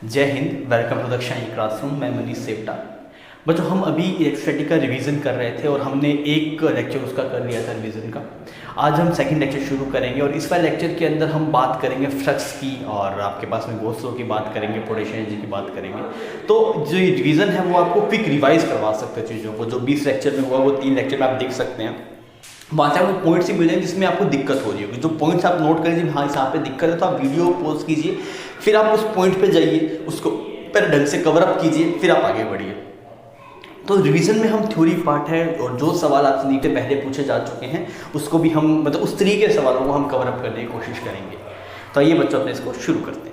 जय Hind, welcome to the shine classroom. मैं मनीष सेवटा। बच्चों, हम अभी इलेक्ट्रिसिटी का रिवीजन कर रहे थे और हमने एक लेक्चर उसका कर लिया था रिवीजन का। आज हम सेकंड लेक्चर शुरू करेंगे और इस वाले लेक्चर के अंदर हम बात करेंगे फ्लक्स की और आपके पास में गॉस लॉ की बात करेंगे, पोटेंशियल एनर्जी की बात करेंगे। तो जो ये रिवीजन है वो आपको क्विक रिवाइज करवा सकते हैं चीज़ों को। जो 20 लेक्चर में हुआ वो 3 लेक्चर में आप देख सकते हैं। वहाँ से आपको पॉइंट्स ही मिल जाएंगे जिसमें आपको दिक्कत हो रही होगी। जो पॉइंट्स आप नोट करेंगे, हाँ यहाँ पे दिक्कत है, तो आप वीडियो पॉज कीजिए, फिर आप उस पॉइंट पे जाइए, उसको पर ढंग से कवर अप कीजिए, फिर आप आगे बढ़िए। तो रिवीजन में हम थ्योरी पार्ट है और जो सवाल आपसे नीचे पहले पूछे जा चुके हैं उसको भी हम मतलब उस तरीके के सवालों को हम कवर अप करने की कोशिश करेंगे। तो आइए बच्चों, अपने इसको शुरू करते हैं।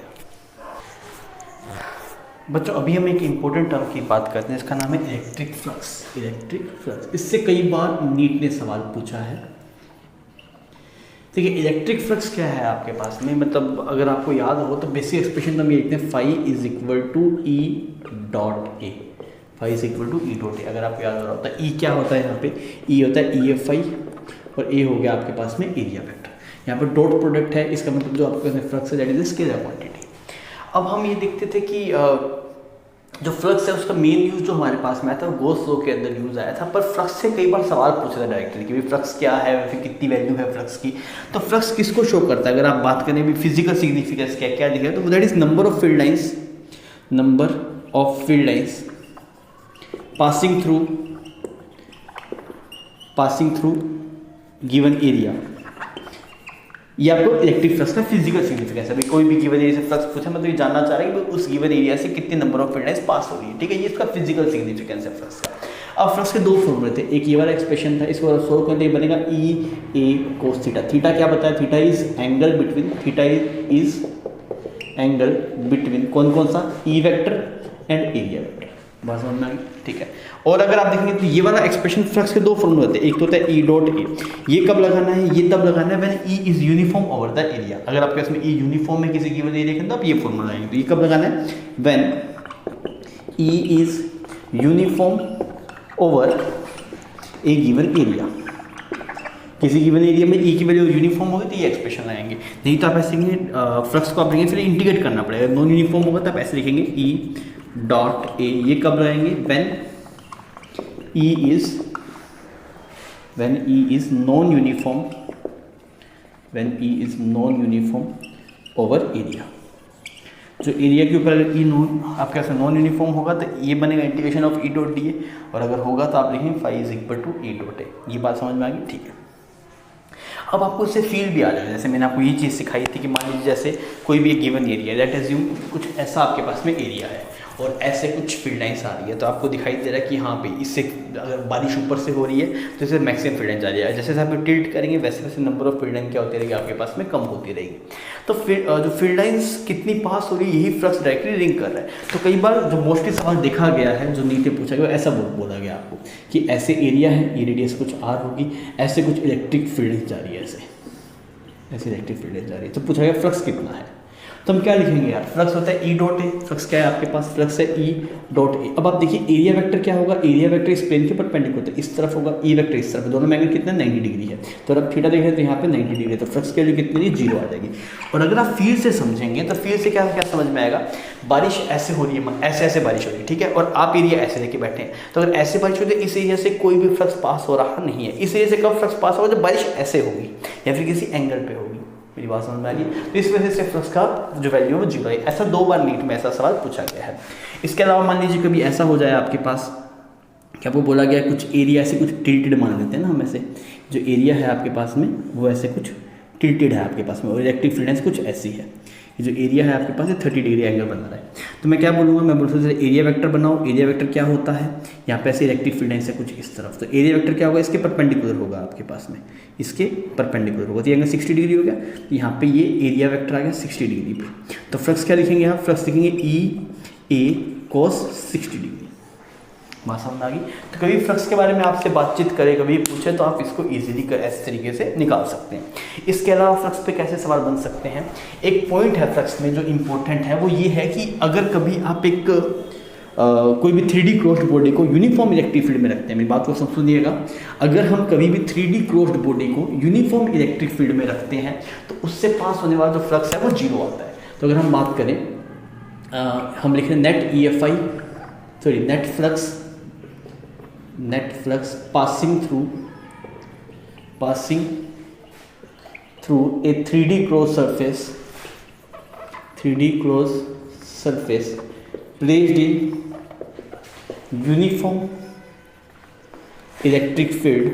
बच्चों, अभी हम एक इम्पोर्टेंट टर्म की बात करते हैं, इसका नाम है इलेक्ट्रिक फ्लक्स। इलेक्ट्रिक फ्लक्स, इससे कई बार नीट ने सवाल पूछा है। ठीक है, इलेक्ट्रिक फ्लक्स क्या है आपके पास में, मतलब अगर आपको याद हो तो बेसिक एक्सप्रेशन तो हम ये लिखते हैं phi is equal to E dot A. Phi is equal to E dot A, अगर आपको याद हो रहा होता है। ई क्या होता है यहाँ पे, ई होता है ई एफ आई और ए हो गया आपके पास में एरिया वेक्टर। यहाँ पर डॉट प्रोडक्ट है, इसका मतलब जो आपके फ्लक्स है दैट इज स्केलर क्वांटिटी। अब हम ये देखते थे कि जो फ्लक्स है उसका मेन यूज जो हमारे पास में आया था वो गॉस लॉ के अंदर यूज आया था। पर फ्लक्स से कई बार सवाल पूछा था डायरेक्टली कि भाई फ्लक्स क्या है, फिर कितनी वैल्यू है फ्लक्स की। तो फ्लक्स किसको शो करता है, अगर आप बात करें भी फिजिकल सिग्निफिकेंस क्या क्या दिखा, तो that is number of field lines, number of field lines passing through given area. ये आपको इलेक्ट्रिक फ्लक्स का फिजिकल सिग्निफिकेंस है। कोई भी गिवन एरिया से फ्लक्स पूछा, मतलब ये जानना चाह रहा है कि उस गिवन एरिया से कितने number of field lines pass हो रही है। ठीक है, ये इसका फिजिकल सिग्निफिकेंस है फ्लक्स का। अब फ्लक्स के दो फॉर्मूले थे, एक ये वाला एक्सप्रेशन था, इसको सोल्व करने के बनेगा ई ए कोस थीटा। थीटा क्या बताया, theta is angle between, theta is angle between कौन कौन सा, ई वेक्टर एंड एरिया वेक्टर। बात समझ में आ गई, ठीक है। और अगर आप देखेंगे तो ये वाला एक्सप्रेशन फ्लक्स के दो फॉर्मूले होते हैं, एक तो होता है ई डॉट ए। ये कब लगाना है, ये तब लगाना है when E is uniform over the area. अगर आपके पास में ई यूनिफॉर्म है किसी गिवन एरिया के अंदर, आप ये फॉर्मूला लगाएंगे। तो ये कब लगाना है, when E is uniform over A given area. किसी गिवन एरिया में ई की वैल्यू यूनिफॉर्म होगी तो ये एक्सप्रेशन लाएंगे। नहीं तो आप ऐसे फ्लक्स को आप देखेंगे फिर इंटीग्रेट करना पड़ेगा। नॉन यूनिफॉर्म होगा तो आप ऐसे लिखेंगे ई डॉट ए। ये कब लगाएंगे, when E is non uniform, when E is non uniform over area. जो एरिया के ऊपर अगर ई नॉन आपके पास नॉन यूनिफॉर्म होगा तो ये बनेगा integration of E dot d A, और अगर होगा तो आप लिखेंगे phi is equal to E dot A. ये बात समझ में आ गई, ठीक है। अब आपको इससे फील भी आ जाएगा। जैसे मैंने आपको ये चीज़ सिखाई थी कि मान लीजिए जैसे कोई भी एक गिवन एरिया, लेट अज्यूम कुछ ऐसा आपके पास में एरिया है और ऐसे कुछ फील्ड लाइंस आ रही है, तो आपको दिखाई दे रहा है कि हाँ पे इससे अगर बारिश ऊपर से हो रही है तो इससे मैक्सिमम फील्ड लाइन जा रही है। जैसे जैसे आप टिल्ट करेंगे वैसे वैसे नंबर ऑफ फील्ड लाइन क्या होती रहेगी आपके पास में, कम होती रहेगी। तो फिर जो फील्ड लाइंस कितनी पास हो रही है यही फ्लक्स डायरेक्टली लिंक कर रहा है। तो कई बार जो मोस्टली सवाल देखा गया है, जो नीचे पूछा गया ऐसा बोला गया आपको कि ऐसे एरिया है, ये रेडियस कुछ आर होगी, ऐसे कुछ इलेक्ट्रिक फील्ड लाइंस जा रही है, ऐसे इलेक्ट्रिक फील्ड लाइंस जा रही है। तो पूछा गया फ्लक्स कितना है, तो हम क्या लिखेंगे यार, फ्लक्स होता है ई डॉट ए। फ्लक्स क्या है आपके पास, फ्लक्स है ई डॉट ए। अब आप देखिए एरिया वेक्टर क्या होगा, एरिया वेक्टर इस प्लेन के परपेंडिकुलर होता है, इस तरफ होगा, ई वेक्टर इस तरफ, दोनों में एंगल कितना 90 डिग्री है। तो अगर थीटा देखें तो यहाँ पे 90 डिग्री है, तो फ्लक्स की वैल्यू कितनी है, 0 आ जाएगी। और अगर आप फील्ड से समझेंगे तो फील्ड से क्या क्या समझ में आएगा, बारिश ऐसे हो रही है, ऐसे ऐसे बारिश हो रही है, ठीक है, और आप एरिया ऐसे लेके बैठे हैं। तो अगर ऐसे बारिश हो रही है, इस एरिया से कोई भी फ्लक्स पास हो रहा नहीं है। इस एरिया से कब फ्लक्स पास होगा, जब बारिश ऐसे होगी या फिर किसी एंगल पे होगी। मेरी बात समझ में आ रही है। तो इस वजह से फ्लक्स का जो वैल्यू है वो 0 है। ऐसा 2 बार नीट में ऐसा सवाल पूछा गया है। इसके अलावा मान लीजिए कभी ऐसा हो जाए आपके पास कि आपको बोला गया कुछ एरिया ऐसे कुछ टिल्टेड मान लेते हैं ना हम, ऐसे जो एरिया है आपके पास में वो ऐसे कुछ टिल्टेड है आपके पास में और इलेक्ट्रिक फील्ड लाइंस कुछ ऐसी है। ये जो एरिया है आपके पास 30 डिग्री एंगल बना रहा है। तो मैं क्या बोलूँगा, मैं बोलूँगा एरिया वेक्टर बनाओ। एरिया वेक्टर क्या होता है, यहाँ पे ऐसे इलेक्ट्रिक फील्ड लाइंस है कुछ इस तरफ। तो एरिया वेक्टर क्या होगा, इसके परपेंडिकुलर होगा आपके पास में, इसके परपेंडिकुलर होगा। तो ये एंगल 60 डिग्री हो गया, तो यहाँ पे ये एरिया वेक्टर आ गया 60 डिग्री पे। तो फ्लक्स क्या लिखेंगे यहाँ, फ्लक्स लिखेंगे ई ए कोस 60 डिग्री। बात समझ आ गई। तो कभी फ्लक्स के बारे में आपसे बातचीत करें, कभी पूछे तो आप इसको इजीली ऐसे तरीके से निकाल सकते हैं। इसके अलावा फ्लक्स पे कैसे सवाल बन सकते हैं, एक पॉइंट है फ्लक्स में जो इम्पोर्टेंट है, वो ये है कि अगर कभी आप एक कोई भी 3D क्लोज्ड बॉडी को यूनिफॉर्म इलेक्ट्रिक फील्ड में रखते हैं, मेरी बात को सब सुनिएगा, अगर हम कभी भी 3D क्लोज्ड बॉडी को यूनिफॉर्म इलेक्ट्रिक फील्ड में रखते हैं तो उससे पास होने वाला जो फ्लक्स है वो 0 आता है। तो अगर हम बात करें हम लिख रहे हैं net EFI, sorry net flux passing through a 3D closed surface placed in uniform electric field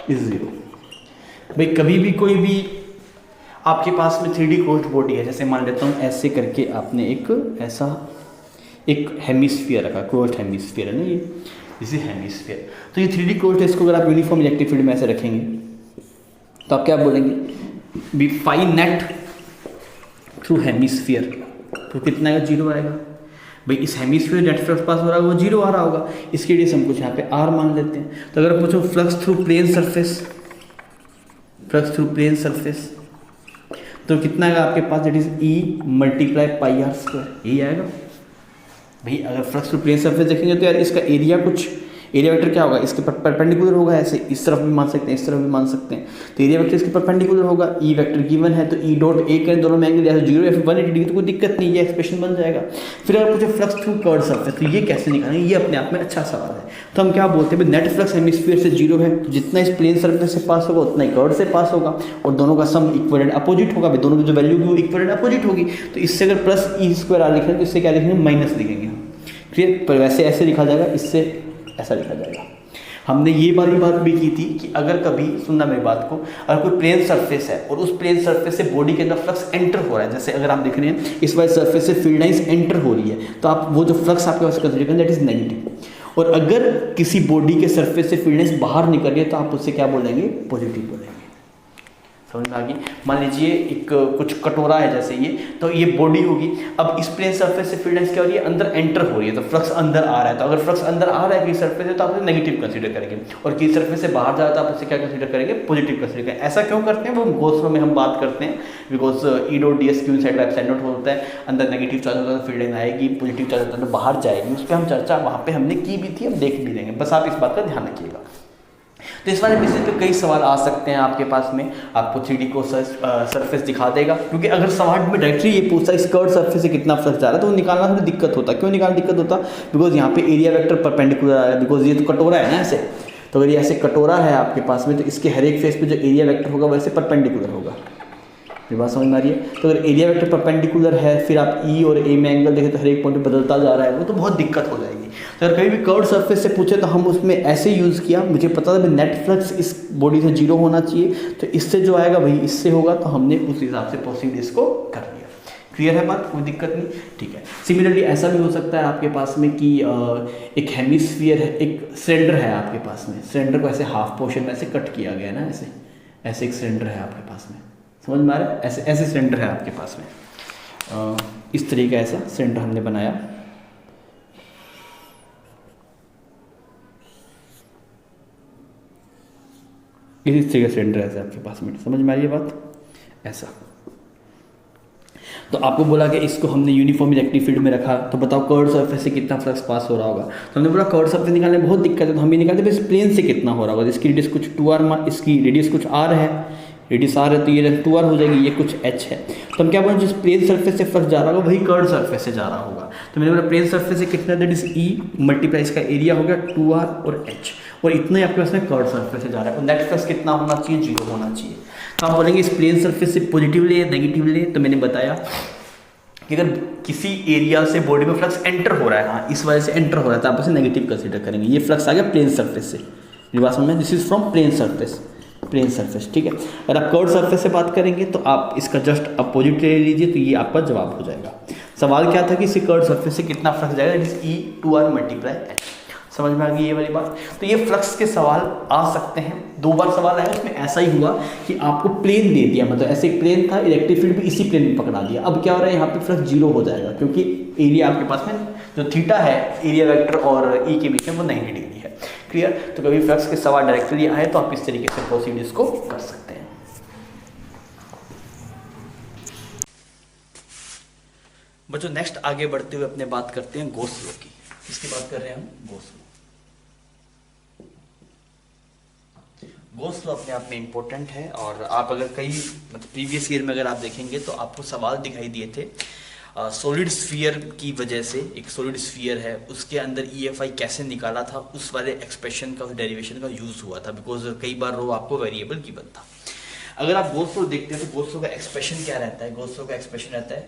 is 0। भाई कभी भी कोई भी आपके पास में 3D क्लोज्ड बॉडी है, जैसे मान लेता हूँ ऐसे करके आपने एक हेमिस्फीयर रखा, क्लोज्ड हेमिस्फीयर है ना ये, इसी हेमिस्फीयर, तो ये 3D क्लोज्ड है। इसको अगर आप यूनिफॉर्म इलेक्ट्रिक फील्ड में ऐसे रखेंगे तो आप क्या बोलेंगे, B phi net through hemisphere, तो कितना आएगा, 0 आएगा। भाई इस हेमिस्फीयर नेट फ्लक्स पास हो रहा होगा, वो 0 आ रहा होगा, इसके लिए हम कुछ यहाँ पे R मान लेते हैं। तो अगर पूछो फ्लक्स थ्रू प्लेन सरफेस, तो कितना आएगा आपके पास, that is E multiply pi R square, यही आएगा। भाई अगर फ्लक्स टू प्लेन सरफेस देखेंगे तो यार इसका एरिया वेक्टर क्या होगा, इसके परपेंडिकुलर होगा, ऐसे इस तरफ भी मान सकते हैं, इस तरफ भी मान सकते हैं, तो एरिया वेक्टर इसके परपेंडिकुलर होगा। E वेक्टर गिवन है तो E डॉट A करें, दोनों में एंगल या 0 या फिर 180 डिग्री, तो कोई दिक्कत नहीं, ये एक्सप्रेशन बन जाएगा। फिर अगर पूछे फ्लक्स थ्रू कर्व्ड सरफेस, तो ये कैसे निकालेंगे, ये अपने आप में अच्छा सवाल है। तो हम क्या बोलते हैं, नेट फ्लक्स हेमिस्फीयर से 0 है, तो जितना इस प्लेन सरफेस से पास होगा उतना ही कर्व से पास होगा, और दोनों का सम इक्विवेलेंट अपोजिट होगा, दोनों की जो वैल्यू होगी वो इक्विवेलेंट अपोजिट होगी। तो इससे अगर प्लस E² R लिखेंगे तो इससे क्या लिखेंगे, माइनस लिखेंगे, फिर पर वैसे ऐसे लिखा जाएगा, इससे ऐसा लिखा जाएगा। हमने ये वाली बात भी की थी कि अगर कभी, सुनना मेरी बात को, अगर कोई प्लेन सरफेस है और उस प्लेन सरफेस से बॉडी के अंदर फ्लक्स एंटर हो रहा है, जैसे अगर आप देख रहे हैं इस वाले सरफेस से फील्ड लाइंस एंटर हो रही है, तो आप वो जो फ्लक्स आपके पास कंसीडर करें दैट इज नेगेटिव। और अगर किसी बॉडी के सरफेस से फील्ड लाइंस बाहर निकल रही है तो आप उससे क्या बोलेंगे, पॉजिटिव बोलेंगे। समझ में आ गई। मान लीजिए एक कुछ कटोरा है जैसे ये, तो ये बॉडी होगी, अब इस प्लेन सरफेस से फील्ड लाइंस क्या हो रही है, अंदर एंटर हो रही है, तो फ्लक्स अंदर आ रहा है। तो अगर फ्लक्स अंदर आ रहा है किसी सरफेस से तो आप उसे नेगेटिव कंसीडर करेंगे, और किसी सरफेस से बाहर जा रहा है तो आप उसे क्या कंसीडर करेंगे, पॉजिटिव कंसीडर करेंगे। ऐसा क्यों करते हैं, वो गॉस लॉ में हम बात करते हैं, because E dot ds Q side by side note होता है, अंदर नेगेटिव चार्ज होता है तो फील्ड लाइन आएगी, पॉजिटिव चार्ज होता है तो बाहर जाएगी। उस पर हम चर्चा वहाँ पे हमने की भी थी, हम देख भी लेंगे, बस आप इस बात का ध्यान रखिएगा। तो इस वाले बेसिस पे कई सवाल आ सकते हैं आपके पास में, आपको 3D को सरफेस दिखा देगा, क्योंकि अगर सवाल में डायरेक्टली ये पूछता है स्कर्ट सरफेस से कितना फ्लक्स जा रहा है तो वो निकालना थोड़ी दिक्कत होता है। क्यों निकालना दिक्कत होता, बिकॉज यहाँ पे एरिया वेक्टर परपेंडिकुलर आ रहा है, बिकॉज ये तो कटोरा है ना ऐसे, तो अगर ये ऐसे कटोरा है आपके पास में तो इसके हर एक फेस पे जो एरिया वेक्टर होगा वैसे परपेंडिकुलर होगा। ये बात समझ में आ रही है। तो अगर एरिया वेक्टर परपेंडिकुलर है, फिर आप E और A में एंगल देखें तो हर एक पॉइंट पे बदलता जा रहा है, वो तो बहुत दिक्कत हो जाएगी। तो अगर कहीं भी कर्व्ड सरफेस से पूछे तो हम उसमें ऐसे यूज़ किया, मुझे पता था नेट फ्लक्स इस बॉडी से 0 होना चाहिए, तो इससे जो आएगा भाई इससे होगा, तो हमने उस हिसाब से प्रोसीड इसको कर लिया। क्लियर है बात, कोई दिक्कत नहीं, ठीक है। सिमिलरली ऐसा भी हो सकता है आपके पास में कि एक हेमिस्फीयर है, एक सिलेंडर है आपके पास में, सिलेंडर को ऐसे हाफ पोर्शन में ऐसे कट किया गया ना, ऐसे एक सिलेंडर है आपके पास में, समझ में आ रहा है, ऐसे सिलेंडर है आपके पास में, इस तरीके का ऐसा सिलेंडर हमने बनाया, इस तरीके का सिलेंडर ऐसे आपके पास में, समझ में आ रही है बात, ऐसा। तो आपको बोला कि इसको हमने यूनिफॉर्म इलेक्ट्रिक फील्ड में रखा, तो बताओ कर्व्ड सरफेस से कितना फ्लक्स पास हो रहा होगा। तो हमने बोला कर्व्ड सरफेस निकालने में बहुत दिक्कत है, तो हम ये निकालते इस प्लेन से कितना हो रहा होगा, जिसकी रेडियस कुछ 2r, इसकी रेडियस कुछ r है, रेडियस r है तो ये 2r हो जाएगी, ये कुछ h है। तो हम क्या बोलें, जिस प्लेन सरफेस से फ्लक्स जा रहा होगा वही कर्व्ड सरफेस से जा रहा होगा। तो मैंने बोला प्लेन सरफेस से कितना, दैट इज E मल्टीप्लाई इसका एरिया हो गया 2r और h, और इतना ही आपके पास में कर्व्ड सरफेस से जा रहा है, और नेट फ्लक्स कितना होना चाहिए, 0 होना चाहिए। तो आप बोलेंगे इस प्लेन सरफेस से पॉजिटिव ले नेगेटिव ले, तो मैंने बताया कि अगर किसी एरिया से बॉडी में फ्लक्स एंटर हो रहा है, हाँ इस वजह से एंटर हो रहा है, तो आप उसे नेगेटिव कंसीडर करेंगे। ये फ्लक्स आ गया प्लेन सरफेस से, ये बात समझ में, this is from plane surface, ठीक है। अगर आप कर्व्ड सरफेस से बात करेंगे तो आप इसका जस्ट अपोजिट ले लीजिए, तो ये आपका जवाब हो जाएगा। सवाल क्या था कि इसी कर्व्ड सरफेस से कितना फ्लक्स जाएगा, it is E 2r multiply h। समझ में आ गई ये वाली बात। तो ये फ्लक्स के सवाल आ सकते हैं, 2 बार सवाल आया, उसमें ऐसा ही हुआ कि आपको प्लेन दे दिया, मतलब ऐसे एक प्लेन था, इलेक्ट्रिक फील्ड भी इसी प्लेन में पकड़ा दिया। अब क्या हो रहा है, यहाँ पे फ्लक्स 0 हो जाएगा, क्योंकि एरिया आपके पास में जो थीटा है एरिया वेक्टर और E के बीच में वो 90 डिग्री है। क्लियर। तो कभी फ्लक्स के सवाल डायरेक्टली आए तो आप इस तरीके से प्रोसीड इसको कर सकते हैं। बच्चों नेक्स्ट आगे बढ़ते हुए अपने बात करते हैं गॉस लॉ की। किसकी बात कर रहे हैं हम, गॉस लॉ। गोस लॉ अपने आप में इम्पोर्टेंट है, और आप अगर कई मतलब प्रीवियस ईयर में अगर आप देखेंगे तो आपको सवाल दिखाई दिए थे सॉलिड स्फीयर की वजह से, एक सॉलिड स्फीयर है उसके अंदर EFI कैसे निकाला था, उस वाले एक्सप्रेशन का, उस डेरिवेशन का यूज हुआ था, बिकॉज कई बार रो आपको वेरिएबल गिवन था। अगर आप गोस लॉ देखते हैं तो गोस लॉ का एक्सप्रेशन क्या रहता है, गोस लॉ का एक्सप्रेशन रहता है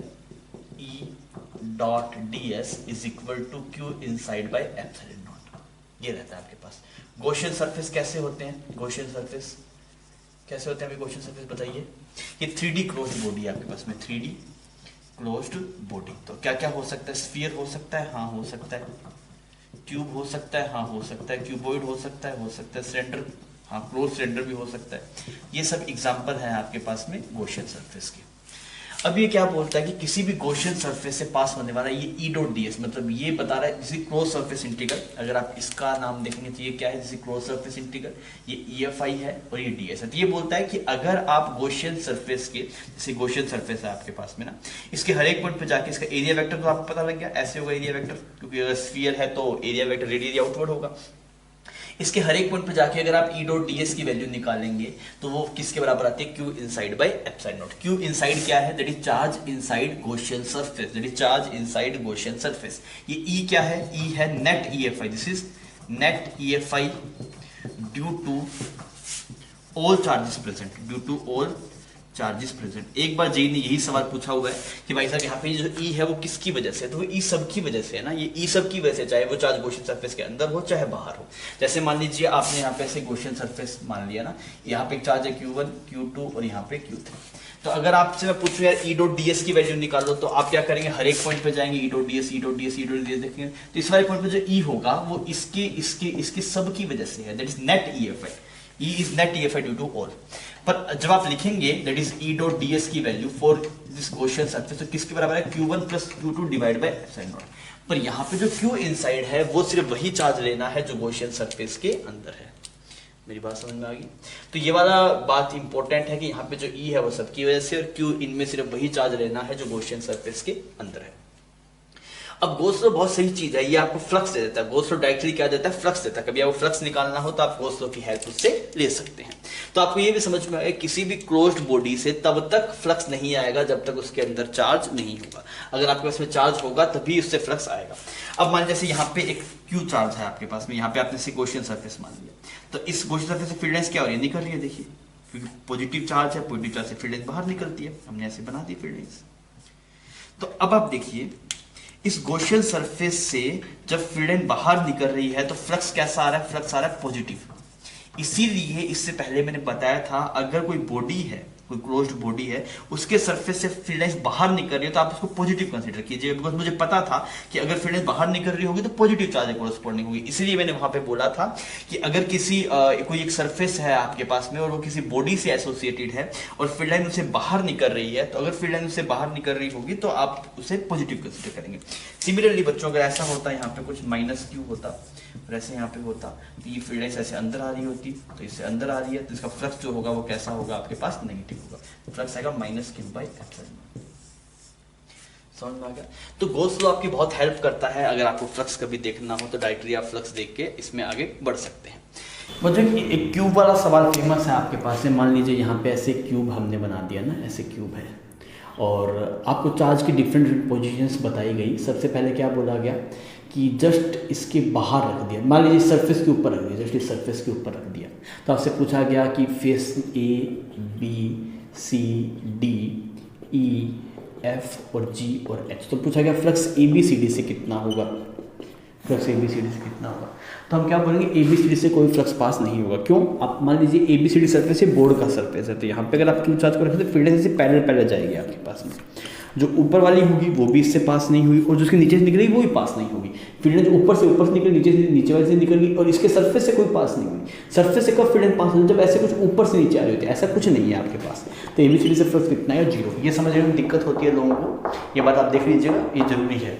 E.ds is equal to Q inside by epsilon naught, ये रहता है आपके पास। गॉसियन सरफेस कैसे होते हैं, गॉसियन सरफेस कैसे होते हैं अभी गॉसियन सरफेस बताइए। ये 3D क्लोज्ड बॉडी है आपके पास में, 3D क्लोज्ड बॉडी। तो क्या क्या हो सकता है, स्फीयर हो सकता है, हाँ हो सकता है, क्यूब हो सकता है, हाँ हो सकता है, क्यूबॉइड हो सकता है सिलेंडर, हाँ क्लोज सिलेंडर भी हो सकता है। ये सब एग्जांपल है आपके पास में गॉसियन सरफेस के। अब ये क्या बोलता है कि किसी भी गॉसियन सरफेस से पास होने वाला ये E.ds, मतलब ये बता रहा है जैसे क्लोज सरफेस इंटीग्रल, अगर आप इसका नाम देखेंगे तो ये क्या है, जैसे क्लोज सरफेस इंटीग्रल, ये EFI है और ये ds है। तो ये बोलता है कि अगर आप गॉसियन सरफेस के, जैसे गॉसियन सरफेस है आपके पास में ना, इसके हर एक पॉइंट पे जाके इसका एरिया वेक्टर तो आपको पता लग गया, ऐसे होगा एरिया वेक्टर, क्योंकि अगर स्फीयर है तो एरिया वेक्टर रेडियली आउटवर्ड होगा। इसके हर एक पॉइंट पे जाके अगर आप E.ds की वैल्यू निकालेंगे तो वो किसके बराबर आती है, Q inside by epsilon naught. Q inside क्या है, that is charge inside Gaussian surface, that is charge inside Gaussian surface. ये E क्या है, E है net EFI, this is net EFI due to all charges present, due to all charges present. एक बार JEE ने यही सवाल पूछा हुआ है कि भाई साहब यहाँ पे जो E है वो किसकी वजह से है, तो वो E सब की वजह से है ना, ये E सब की वजह से, चाहे वो चार्ज गॉसियन सरफेस के अंदर हो चाहे बाहर हो। जैसे मान लीजिए आपने यहाँ पे ऐसे गॉसियन सरफेस मान लिया ना, यहाँ पे एक चार्ज है Q1 Q2 और यहाँ पे Q3। तो अगर आपसे मैं पूछूं यार E.ds की वैल्यू निकालो, तो आप क्या करेंगे, हर एक पॉइंट पे जाएंगे E.ds देखेंगे, तो इस वाले पॉइंट पे जो E होगा वो इसके सब की वजह से है, that is net EFI, E is net EFI due to all। पर जब आप लिखेंगे that is E.ds की value for this Gaussian surface, तो किसके बराबर है, Q1 plus Q2 divide by epsilon not. पर यहाँ पे जो Q इनसाइड है वो सिर्फ वही चार्ज लेना है जो गॉसियन सरफेस के अंदर है। मेरी बात समझ में आ गई। तो ये वाला बात इंपॉर्टेंट है कि यहाँ पे जो E है वो सबकी वजह से, और Q इनमें सिर्फ वही चार्ज लेना है जो गॉसियन सरफेस के अंदर है। अब गॉस लॉ बहुत सही चीज है, ये आपको फ्लक्स दे देता है। गॉस लॉ डायरेक्टली क्या देता है, फ्लक्स देता है। कभी आपको फ्लक्स निकालना हो तो आप गॉस लॉ की हेल्प उससे ले सकते हैं। तो आपको ये भी समझ में आएगा किसी भी क्लोज्ड बॉडी से तब तक फ्लक्स नहीं आएगा जब तक उसके अंदर चार्ज नहीं होगा। अगर आपके पास में चार्ज होगा तभी उससे फ्लक्स आएगा। अब मान जैसे यहाँ पे एक Q चार्ज है आपके पास में, यहाँ पे आपने गॉसियन सरफेस मान लिया, तो इस गॉसियन सरफेस से फील्ड लाइंस क्या हो रही है, निकल रही है। देखिए क्योंकि पॉजिटिव चार्ज है, पॉजिटिव चार्ज से फील्ड लाइंस बाहर निकलती है, हमने ऐसे बना दी फील्ड लाइंस। तो अब आप देखिए इस गॉसियन सरफेस से जब फील्ड लाइन बाहर निकल रही है तो फ्लक्स कैसा आ रहा है, फ्लक्स आ रहा है पॉजिटिव। इसीलिए इससे पहले मैंने बताया था अगर कोई बॉडी है, कोई क्लोज्ड बॉडी है, उसके सरफेस से फील्ड लाइंस बाहर निकल रही है तो आप उसको पॉजिटिव कंसीडर कीजिए, बिकॉज मुझे पता था कि अगर फील्ड लाइंस बाहर निकल रही होगी तो पॉजिटिव चार्ज कोरस्पॉन्डिंग होगी। इसलिए मैंने वहां पे बोला था कि अगर किसी कोई एक सरफेस है आपके पास में और वो किसी बॉडी से एसोसिएटेड है और फील्ड लाइन उससे बाहर निकल रही है, तो अगर फील्ड लाइन उससे बाहर निकल रही होगी तो आप उसे पॉजिटिव कंसीडर करेंगे। सिमिलरली बच्चों अगर ऐसा होता यहाँ पे कुछ माइनस Q होता और ऐसे यहाँ पे होता, तो ये फील्ड लाइंस ऐसे अंदर आ रही होती, तो इससे अंदर आ रही है तो इसका फ्लक्स जो होगा वो कैसा होगा आपके पास, नेगेटिव होगा। फ्लक्स आएगा माइनस Q बाई एप्सिलॉन। समझ में आ गया। तो गॉस लॉ आपकी बहुत हेल्प करता है। अगर आपको फ्लक्स कभी देखना हो तो डायरेक्टली आप फ्लक्स देख के इसमें आगे बढ़ सकते हैं। मुझे एक क्यूब वाला सवाल फेमस है आपके पास है। मान लीजिए यहाँ पे ऐसे क्यूब हमने बना दिया ना, ऐसे क्यूब है और आपको चार्ज की डिफरेंट पोजीशंस बताई गई। सबसे पहले क्या बोला गया कि जस्ट इसके बाहर रख दिया, मान लीजिए सरफेस के ऊपर रख दिया, जस्ट इस सरफेस के ऊपर रख दिया। तो आपसे पूछा गया कि face A B C D E F और G और H, तो पूछा गया फ्लक्स ABCD से कितना होगा, फ्लक्स ABCD से कितना होगा। तो हम क्या बोलेंगे, ABCD से कोई फ्लक्स पास नहीं होगा। क्यों, आप मान लीजिए ABCD सरफेस से बोर्ड का सरफेस है, तो यहाँ पे अगर आप क्यू चार्ज को रखें तो फील्ड लाइन से पैरेलल जाएगी आपके पास में। जो ऊपर वाली होगी वो भी इससे पास नहीं हुई और जो उसके नीचे से निकलेगी वो भी पास नहीं होगी। फील्ड लाइन ऊपर से निकली, नीचे वाले से निकल गई और इसके सरफेस से कोई पास नहीं हुई। सरफेस से कब फील्ड लाइन पास होती है, जब ऐसे कुछ ऊपर से नीचे आ रही होती है, ऐसा कुछ नहीं है आपके पास। तो ABCD से फ्लक्स कितना है, 0। ये समझने में दिक्कत होती है लोगों को, ये बात आप देख लीजिएगा, ये जरूरी है।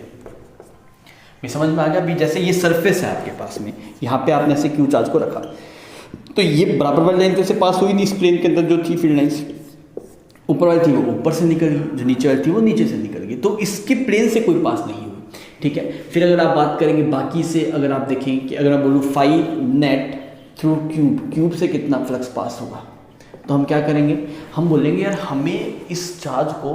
ये समझ में आ गया। अभी जैसे ये सरफेस है आपके पास में, यहाँ पे आपने ऐसे क्यू चार्ज को रखा, तो ये बराबर वाली लाइन कैसे पास हुई नहीं, इस प्लेन के अंदर जो थी फील्ड लाइंस, ऊपर वाली थी वो ऊपर से निकल गई, जो नीचे वाली थी वो नीचे से निकल गई, तो इसके प्लेन से कोई पास नहीं हुई। ठीक है, फिर अगर आप बात करेंगे बाकी से, अगर आप देखें कि अगर मैं बोलूँ phi net through cube, cube से कितना फ्लक्स पास होगा। तो हम क्या करेंगे, हम बोलेंगे यार हमें इस चार्ज को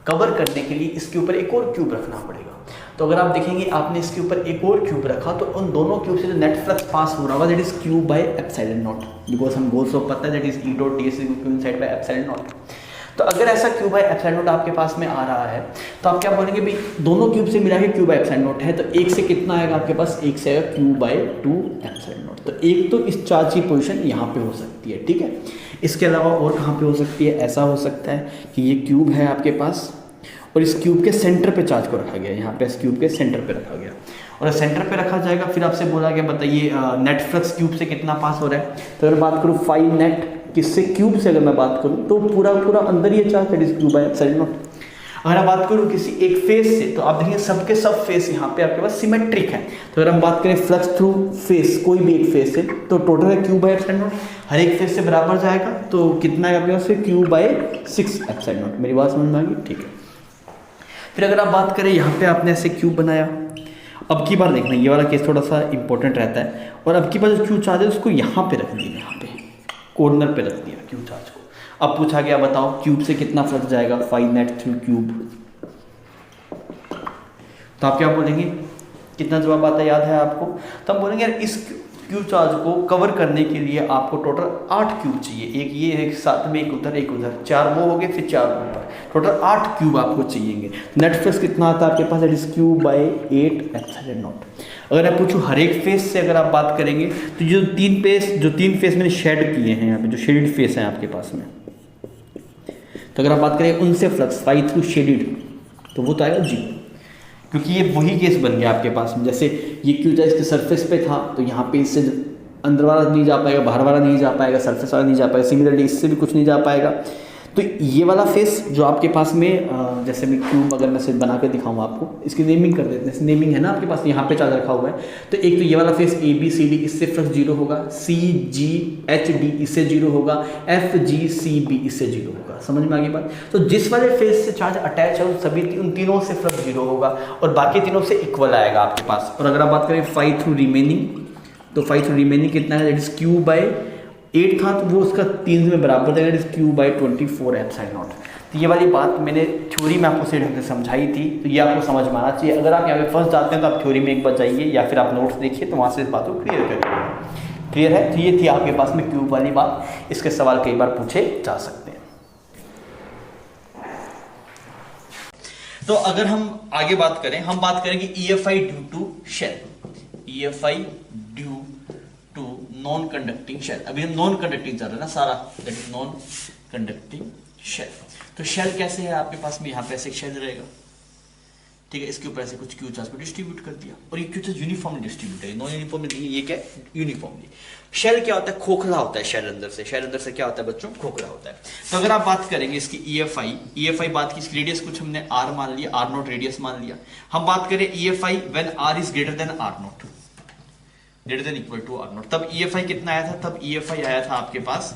कवर करने के लिए इसके ऊपर एक और क्यूब रखना पड़ेगा। तो अगर आप देखेंगे आपने इसके ऊपर एक और क्यूब रखा तो उन दोनों क्यूब से जो नेट फ्लक्स पास हो रहा होगा that is Q bye epsilon not, because हम गोल सो पता है that is E dot D S inside by epsilon naught. तो अगर ऐसा क्यू बाय एप्सिलॉन नॉट आपके पास में आ रहा है तो आप क्या बोलेंगे भाई दोनों क्यूब से मिला के क्यू बाय एप्सिलॉन नॉट है, तो एक से कितना आएगा आपके पास, एक से आएगा क्यू बाय 2 एप्सिलॉन नॉट। तो एक तो इस चार्ज की पोजीशन यहाँ पे हो सकती है, ठीक है। इसके अलावा और कहाँ पे हो सकती है, ऐसा हो सकता है कि ये क्यूब है आपके पास और इस क्यूब के सेंटर पे चार्ज को रखा गया, यहाँ पे इस क्यूब के सेंटर पे रखा गया और सेंटर पे रखा जाएगा। फिर आपसे बोला गया बताइए नेट फ्लक्स क्यूब से कितना पास हो रहा है। तो अगर बात करूँ फाई नेट किससे, क्यूब से अगर मैं बात करूँ तो पूरा पूरा अंदर ये charge that is Q bye epsilon naught. अगर आप बात करूँ किसी एक फेस से तो आप देखिए सबके सब फेस यहाँ पे आपके पास सिमेट्रिक है। तो अगर हम बात करें फ्लक्स थ्रू फेस, कोई भी एक फेस से, तो टोटल है क्यू बाय एप्सिलॉन नॉट, हर एक फेस से बराबर जाएगा तो कितना है आपके पास, क्यू बाय 6 एप्सिलॉन नॉट। मेरी बात समझ में आ गई, ठीक है। फिर अगर आप बात करें यहाँ पे आपने ऐसे क्यूब बनाया, अब की बार देखना ये वाला केस थोड़ा सा इंपॉर्टेंट रहता है, और अब की बार जो क्यू चार्ज है उसको यहाँ पे रख दिया, यहाँ पे कॉर्नर पे रख दिया क्यू चार्ज को। अब पूछा गया बताओ क्यूब से कितना फ्लक्स जाएगा, फाई नेट थ्रू क्यूब। तो आप क्या बोलेंगे, कितना जवाब आता है याद है आपको। तो हम बोलेंगे यार इस क्यूब चार्ज को कवर करने के लिए आपको टोटल 8 क्यूब चाहिए, एक ये एक साथ में एक उधर एक उधर, 4 वो हो गए फिर 4 ऊपर, टोटल 8 क्यूब आपको चाहिए। नेट फ्लक्स कितना आता है आपके पास, that is Q by 8 epsilon naught. अगर मैं पूछूं हर एक फेस से अगर आप बात करेंगे तो जो तीन फेस मैंने शेड किए हैं यहाँ पे, जो शेडेड फेस हैं आपके पास में, तो अगर आप बात करें उनसे फ्लक्स फाई थ्रू शेडेड तो वो तो आएगा 0, क्योंकि ये वही केस बन गया आपके पास में। जैसे ये क्यू चार्ज के सरफेस पे था तो यहाँ पे इससे अंदर वाला नहीं जा पाएगा, बाहर वाला नहीं जा पाएगा, सरफेस वाला नहीं जा पाएगा, सिमिलरली इससे भी कुछ नहीं जा पाएगा। तो ये वाला फेस जो आपके पास में जैसे मैं क्यूब अगर मैं बना के दिखाऊँ आपको, इसकी नेमिंग कर देते हैं, नेमिंग है ना आपके पास, यहाँ पे चार्ज रखा हुआ है। तो एक तो ये वाला face A B C D इससे फ्लक्स 0 होगा, सी जी एच डी इससे 0 होगा, एफ जी सी बी इससे 0 होगा। समझ में आ गई बात। तो जिस वाले फेस से चार्ज अटैच है उन सभी उन तीनों से फ्लक्स 0 होगा और बाकी तीनों से इक्वल आएगा आपके पास। और अगर आप बात करें फाई थ्रू रिमेनिंग, तो फाई थ्रू रिमेनिंग कितना है, दैट इज क्यू बाय 8 था तो वो उसका 3 में बराबर था, that is Q by 24 epsilon naught. तो ये वाली बात मैंने थ्योरी में आपको सेट होकर समझाई थी, तो ये आपको समझ में आना चाहिए। अगर आप यहाँ पे फंस जाते हैं तो आप थ्योरी में एक बार जाइए या फिर आप नोट्स देखिए तो वहाँ से इस बात को क्लियर करिए। क्लियर है। तो ये थी आपके पास में क्यूब वाली बात, इसके सवाल कई बार पूछे जा सकते हैं। तो अगर हम आगे बात करें, हम बात करेंगे EFI due to shell, EFI due to non conducting shell. अभी हम नॉन कंडक्टिंग चल रहा है ना सारा, that is non conducting shell. तो शेल कैसे है आपके पास में, यहाँ पे ऐसे शेल रहेगा, ठीक है, इसके ऊपर ऐसे कुछ क्यू चार्ज को डिस्ट्रीब्यूट कर दिया और ये क्यू चार्ज यूनिफॉर्मली डिस्ट्रीब्यूट है, नॉन यूनिफॉर्मली नहीं, ये क्या है यूनिफॉर्मली। शेल क्या होता है, खोखला होता है शेल अंदर से, शेल अंदर से क्या होता है बच्चों, खोखला होता है। तो अगर आप बात करेंगे इसकी EFI बात की, इसकी रेडियस कुछ हमने R मान लिया, R0 रेडियस मान लिया। हम बात करें EFI when R is greater than R0, greater than equal to R0, तब EFI कितना आया था, तब EFI आया था आपके पास,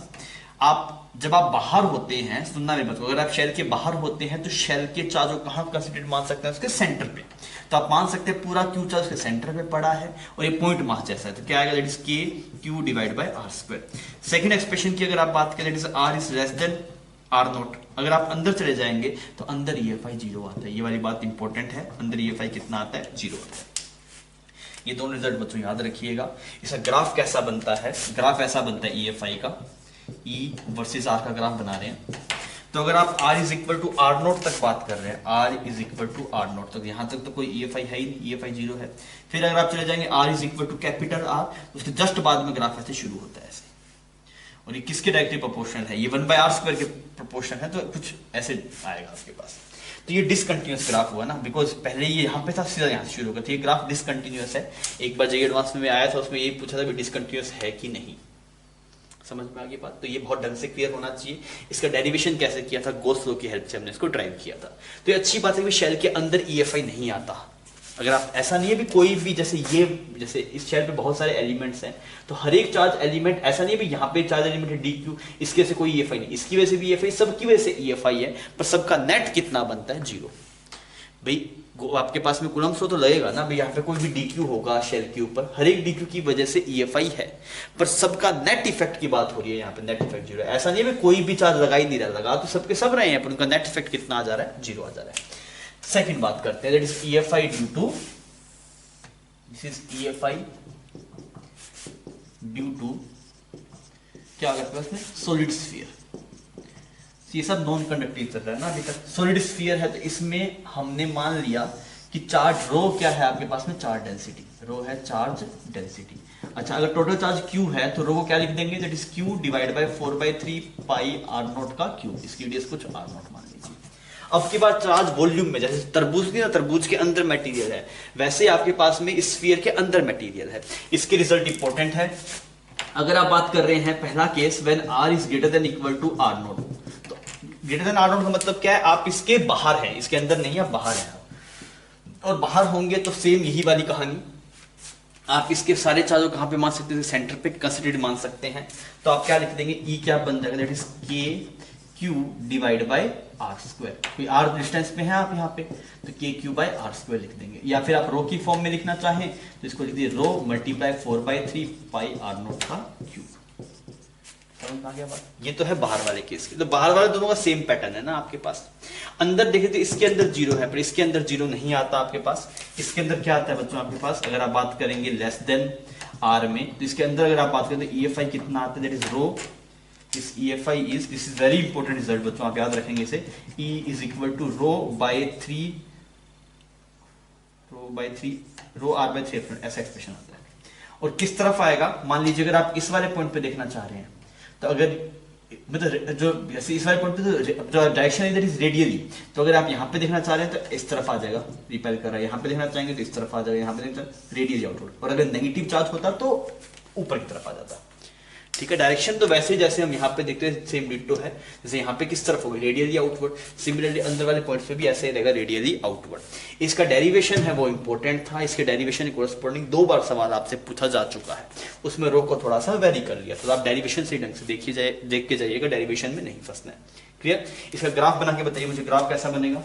आप जब आप बाहर होते हैं, सुनना मेरे बच्चों, अगर आप शेल के बाहर होते हैं तो शेल के चार्ज को कहां कंसंट्रेट मान सकते हैं, उसके सेंटर पे। तो आप मान सकते हैं पूरा क्यू चार्ज के सेंटर पे पड़ा है और ये पॉइंट मास जैसा है, तो क्या आएगा, that is K Q divide by R square. Second expression की अगर आप बात करें, that is R is less than R0। अगर आप अंदर चले जाएंगे तो अंदर EFI 0 आता है, ये वाली बात इंपॉर्टेंट है, अंदर EFI कितना आता है, 0 आता है। ये दोनों रिजल्ट बच्चों याद रखिएगा। इसका ग्राफ कैसा बनता है, ग्राफ ऐसा बनता है EFI का, E वर्सेस R का ग्राफ बना रहे हैं। तो अगर आप R is equal to R0 तक बात कर रहे हैं, R is equal to R0 तक, यहाँ तक तो कोई EFI है ही नहीं, EFI 0 है। फिर अगर आप चले जाएंगे R is equal to capital R, उसके जस्ट बाद में ग्राफ ऐसे शुरू होता है ऐसे, और ये किसके डायरेक्टली प्रोपोर्शनल है, ये 1/r² के प्रोपोर्शनल है, तो कुछ ऐसे आएगा आपके पास। तो ये डिसकंटिन्यूअस ग्राफ हुआ ना, बिकॉज पहले ये यहाँ पे था, सीधा यहाँ से शुरू होगा, तो ये ग्राफ डिसकंटिन्यूअस है। एक बार जेईई एडवांस में आया था, उसमें ये पूछा था डिसकंटिन्यूअस है कि नहीं, समझ में आ गई बात। तो ये बहुत ढंग से क्लियर होना चाहिए। इसका डेरिवेशन कैसे किया था, गॉस लॉ की हेल्प से हमने इसको ड्राइव किया था। तो ये अच्छी बात है कि शेल के अंदर EFI नहीं आता। अगर आप ऐसा नहीं है भी कोई भी, जैसे इस शेल पे बहुत सारे एलिमेंट्स हैं, तो हर एक चार्ज एलिमेंट ऐसा नहीं है भी यहाँ पे चार्ज एलिमेंट है DQ, इसकी वजह से कोई EFI नहीं, इसकी वजह से भी EFI, सबकी वजह से EFI है, पर सबका नेट कितना बनता है, 0। भाई आपके पास में कूलम्स हो तो लगेगा ना भाई, यहाँ पे कोई भी डी क्यू होगा शेल के ऊपर, हर एक डी क्यू की वजह से EFI है, पर सबका नेट इफेक्ट की बात हो रही है यहाँ पे, नेट इफेक्ट जीरो है। ऐसा नहीं है कोई भी चार्ज लगा ही नहीं रहा, लगा तो सबके सब रहे हैं, पर उनका नेट इफेक्ट कितना आ जा रहा है, जीरो आ जा रहा है। सेकंड बात करते हैं, that is EFI due to, this is EFI due to क्या आ गया इसमें, सॉलिड स्फीयर। ये सब नॉन कंडक्टिव चल रहा है ना अभी तक। सॉलिड स्फीयर है तो इसमें हमने मान लिया कि चार्ज रो क्या है आपके पास में, चार्ज डेंसिटी, रो है चार्ज डेंसिटी। अच्छा, अगर टोटल चार्ज Q है तो रो को क्या लिख देंगे, that is Q divide by 4/3 pi R0 का क्यूब, इसकी रेडियस कुछ R0 मान लीजिए। अब की बात चार्ज वॉल्यूम में, जैसे तरबूज नहीं ना, तरबूज के अंदर मटेरियल है, वैसे आपके पास में स्फीयर के अंदर मटेरियल है। इसके रिजल्ट इंपॉर्टेंट है। अगर आप बात कर रहे हैं पहला case, when R is greater than equal to R0, तो ग्रेटर देन R0 का मतलब क्या है, आप इसके बाहर हैं, इसके अंदर नहीं, आप बाहर हैं। और बाहर होंगे तो सेम यही वाली कहानी, आप इसके सारे चार्जों कहां पे मान सकते हैं, सेंटर पे कंसिडर्ड मान सकते हैं। तो आप क्या लिख देंगे, ई क्या बन जाएगा, that is K Q divide by R square. कोई आर डिस्टेंस में है आप यहाँ पे, तो के क्यू बाय आर स्क्वायर लिख देंगे। या फिर आप रो की फॉर्म में लिखना चाहें तो इसको लिख दिए रो मल्टीप्लाई 4/3 पाई R0 का क्यूब। समझ आ गया बात। ये तो है बाहर वाले केस की, तो बाहर वाले दोनों का सेम पैटर्न है ना आपके पास। अंदर देखें तो इसके अंदर जीरो है, पर इसके अंदर जीरो नहीं आता आपके पास। इसके अंदर क्या आता है बच्चों आपके पास, अगर आप बात करेंगे लेस देन आर में, तो इसके अंदर अगर आप बात करें तो EFI कितना आता है, दैट इज रो, इस EFI is, this is very important result बच्चों, आप याद रखेंगे इसे, E is equal to rho by 3 rho R by 3, ऐसा एक्सप्रेशन आता है। और किस तरफ आएगा, मान लीजिए अगर आप इस वाले पॉइंट पे देखना चाह रहे हैं, तो अगर मतलब जो जैसे इस वाले पॉइंट पे तो जो डायरेक्शन इधर इज रेडियली, तो अगर आप यहाँ पे देखना चाह रहे हैं तो इस तरफ आ जाएगा, रिपेल कर रहा है, यहाँ पे देखना चाहेंगे तो इस तरफ आ जाएगा, यहाँ पे देखना रेडियली आउटवर्ड। और अगर नेगेटिव चार्ज होता तो ऊपर की तरफ आ जाता। ठीक है, डायरेक्शन तो वैसे ही जैसे हम यहाँ पे देखते हैं सेम डिट्टो है, जैसे यहाँ पे किस तरफ होगी, रेडियली आउटवर्ड। सिमिलरली अंदर वाले पॉइंट्स पे भी ऐसे ही रहेगा, रेडियली आउटवर्ड। इसका डेरिवेशन है वो इंपॉर्टेंट था, इसके डेरिवेशन के कोरस्पॉन्डिंग 2 बार सवाल आपसे पूछा जा चुका है, उसमें रो को थोड़ा सा वेरी कर लिया, तो आप डेरिवेशन से ढंग से देख के जाइएगा, डेरिवेशन में नहीं फंसना है। क्लियर। इसका ग्राफ बना के बताइए मुझे, ग्राफ कैसा बनेगा।